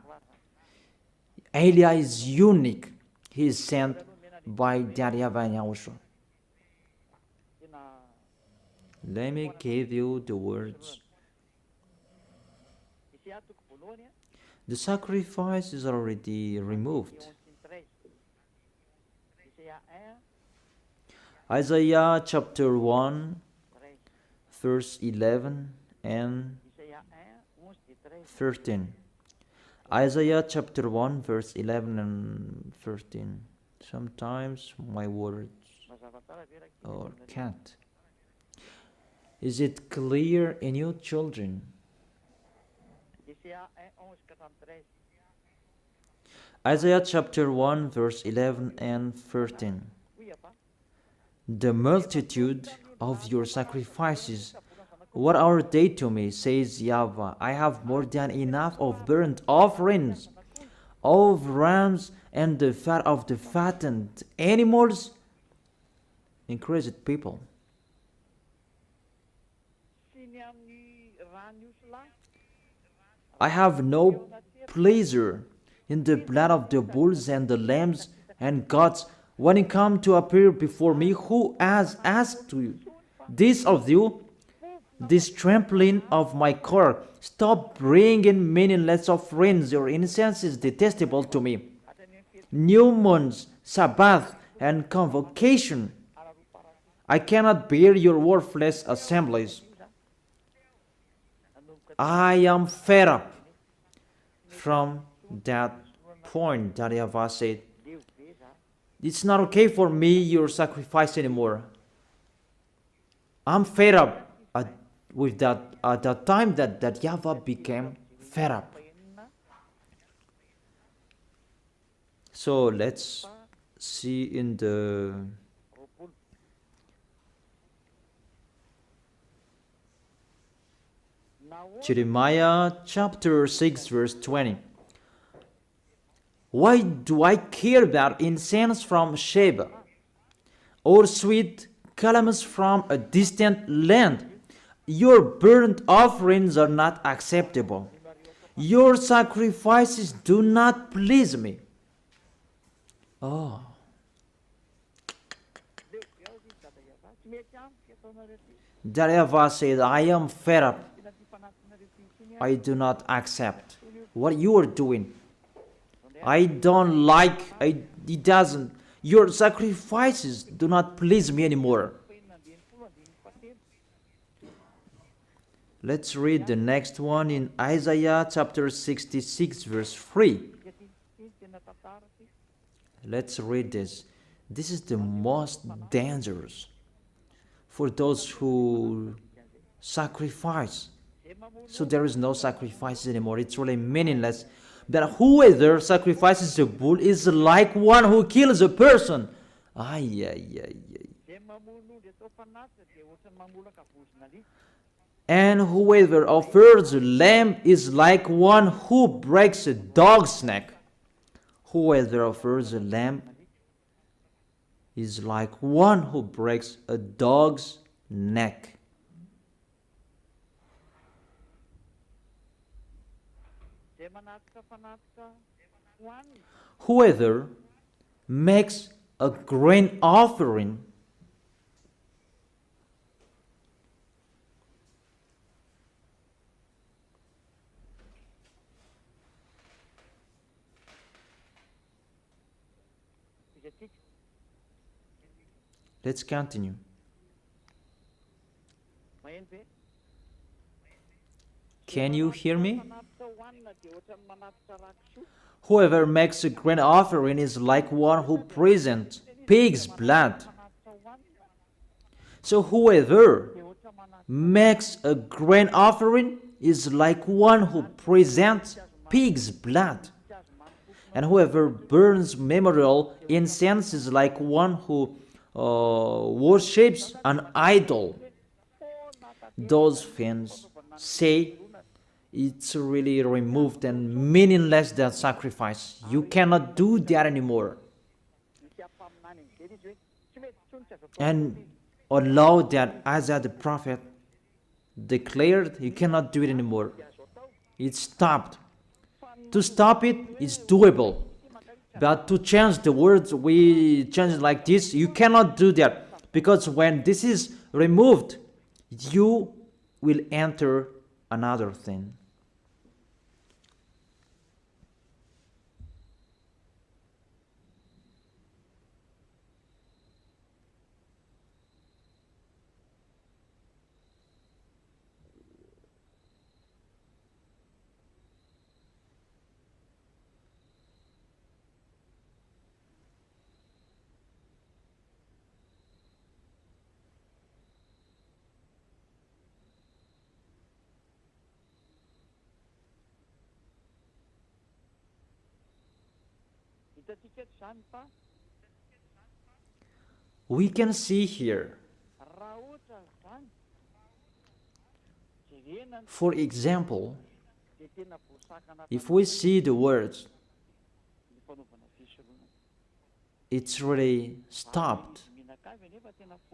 Elia is unique. He is sent by YAHVAH and YAHOSHUAH. Let me give you the words. The sacrifice is already removed. Isaiah chapter 1, verse 11 and 13. Isaiah chapter 1 verse 11 and 13. Sometimes my words or can't. Is it clear in you, children? Isaiah chapter 1 verse 11 and 13. The multitude of your sacrifices, what are they to me, says YAHVAH? I have more than enough of burnt offerings, of rams and the fat of the fattened animals. Increased people. I have no pleasure in the blood of the bulls and the lambs and goats when it come to appear before me. Who has asked you this of you? This trampling of my core. Stop bringing meaningless offerings. Your incense is detestable to me. New moons, Sabbath, and convocation. I cannot bear your worthless assemblies. I am fed up. From that point, that YAHVAH said, it's not okay for me, your sacrifice anymore. I'm fed up with that. At that time that YAHVAH became fed up. So let's see in the Jeremiah chapter 6 verse 20. Why do I care about incense from Sheba, or sweet calamus from a distant land? Your burnt offerings are not acceptable. Your sacrifices do not please me. Oh. That YAHVAH said, I am fed up. I do not accept what you are doing. I don't like, it doesn't. Your sacrifices do not please me anymore. Let's read the next one in Isaiah chapter 66 verse 3. Let's read this. This is the most dangerous for those who sacrifice. So there is no sacrifice anymore. It's really meaningless. That whoever sacrifices a bull is like one who kills a person. And whoever offers a lamb is like one who breaks a dog's neck. Whoever offers a lamb is like one who breaks a dog's neck. Whoever makes a grain offering Let's continue. Can you hear me? Whoever makes a grain offering is like one who presents pig's blood. So whoever makes a grain offering is like one who presents pig's blood. And whoever burns memorial incense is like one who worships an idol. Those fans say it's really removed and meaningless, that sacrifice. You cannot do that anymore. And allow that Isaiah the prophet declared, you cannot do it anymore. It stopped. To stop it is doable. But to change the words, we change it like this. You cannot do that. Because when this is removed, you will enter another thing. We can see here, for example, if we see the words, it's really stopped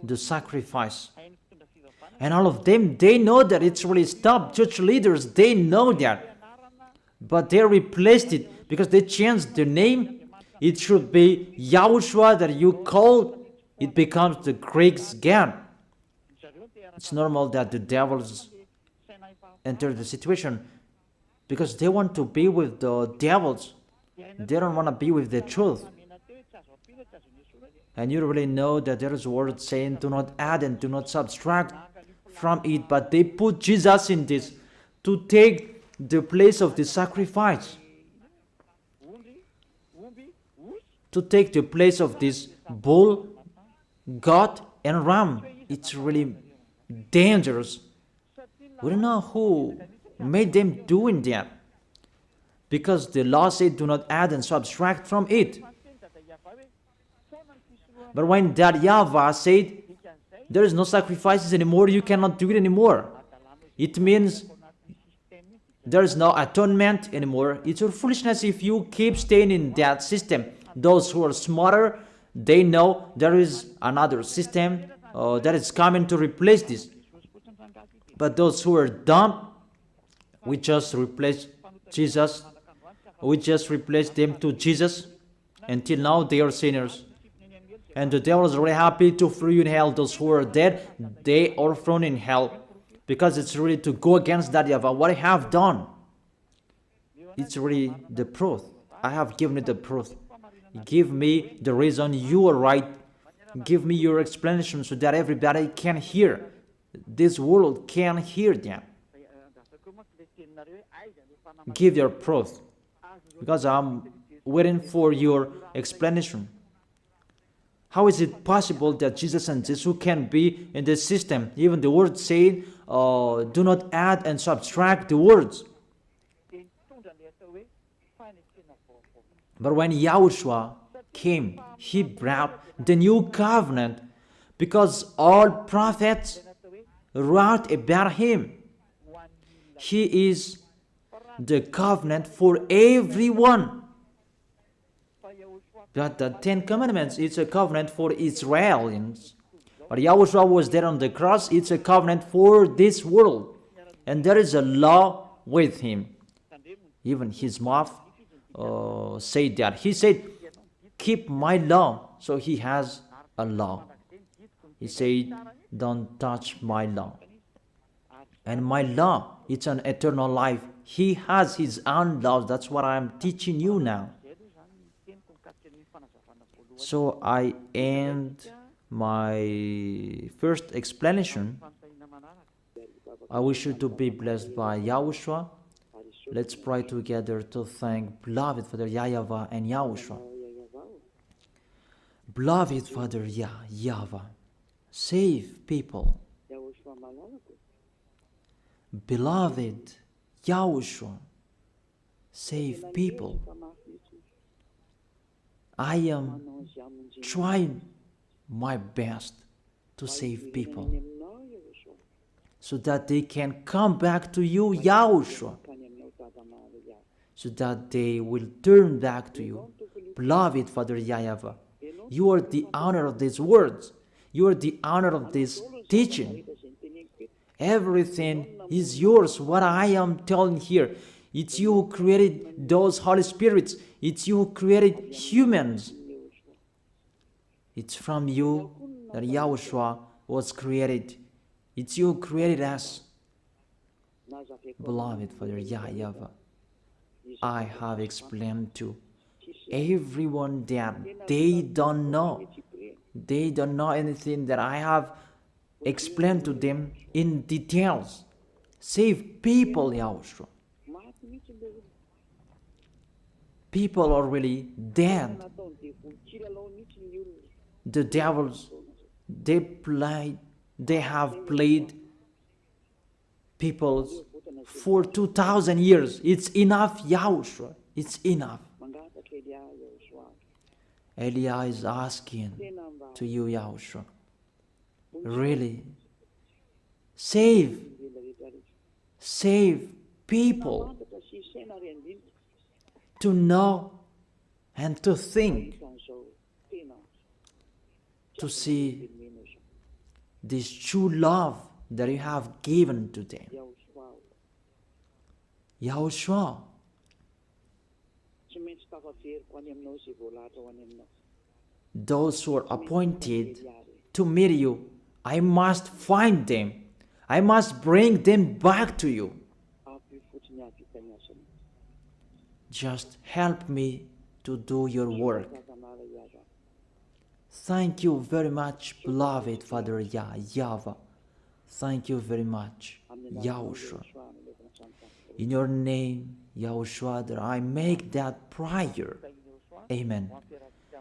the sacrifice. And all of them, they know that it's really stopped. Church leaders, they know that. But they replaced it because they changed the name. It should be YAHOSHUAH that you call. It becomes the Greek's God. It's normal that the devils enter the situation because they want to be with the devils. They don't want to be with the truth. And you really know that there is a word saying, do not add and do not subtract from it. But they put Jesus in this to take the place of the sacrifice. To take the place of this bull, goat, and ram. It's really dangerous. We don't know who made them doing that. Because the law said, do not add and subtract from it. But when that YAHVAH said, there is no sacrifices anymore, you cannot do it anymore. It means there is no atonement anymore. It's your foolishness if you keep staying in that system. Those who are smarter, they know there is another system that is coming to replace this. But those who are dumb, we just replace Jesus. We just replace them to Jesus. Until now, they are sinners. And the devil is really happy to throw you in hell. Those who are dead, they are thrown in hell. Because it's really to go against that YAHVAH. What I have done, it's really the proof. I have given you the proof. Give me the reason you are right. Give me your explanation so that everybody can hear. This world can hear them. Give your proof. Because I'm waiting for your explanation. How is it possible that Jesus and Jesus can be in this system? Even the word saying, do not add and subtract the words. But when YAHOSHUAH came, he brought the new covenant because all prophets wrote about him. He is the covenant for everyone. But the Ten Commandments, it's a covenant for Israelians. But YAHOSHUAH was there on the cross, it's a covenant for this world. And there is a law with him. Even his mouth said that. He said, keep my law. So he has a law. He said, don't touch my law. And my law, it's an eternal life. He has his own laws. That's what I'm teaching you now. So I end my first explanation. I wish you to be blessed by YAHOSHUAH. Let's pray together to thank beloved Father YAHVAH and YAHOSHUAH. Beloved Father YAHVAH, save people. Beloved YAHOSHUAH, save people. I am trying my best to save people so that they can come back to you, YAHOSHUAH, so that they will turn back to you. Beloved Father YAHVAH, you are the honor of these words. You are the honor of this teaching. Everything is yours, what I am telling here. It's you who created those Holy Spirits. It's you who created humans. It's from you that YAHOSHUAH was created. It's you who created us. Beloved Father YAHVAH, I have explained to everyone that they don't know. They don't know anything that I have explained to them in details. Save people, YAHOSHUAH. People are really dead. The devils, they have played people for 2,000 years. It's enough, YAHOSHUAH. It's enough. Elia is asking to you, Yahushua, really, save people to know and to think, to see this true love that you have given to them. Yahushua, those who are appointed to meet you, I must find them. I must bring them back to you. Just help me to do your work. Thank you very much, beloved Father YAHVAH. Thank you very much, Yahushua. In your name, Yahushua, that I make that prayer. Amen.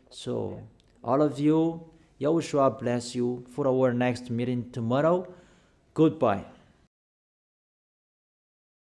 So, all of you, Yahushua bless you for our next meeting tomorrow. Goodbye.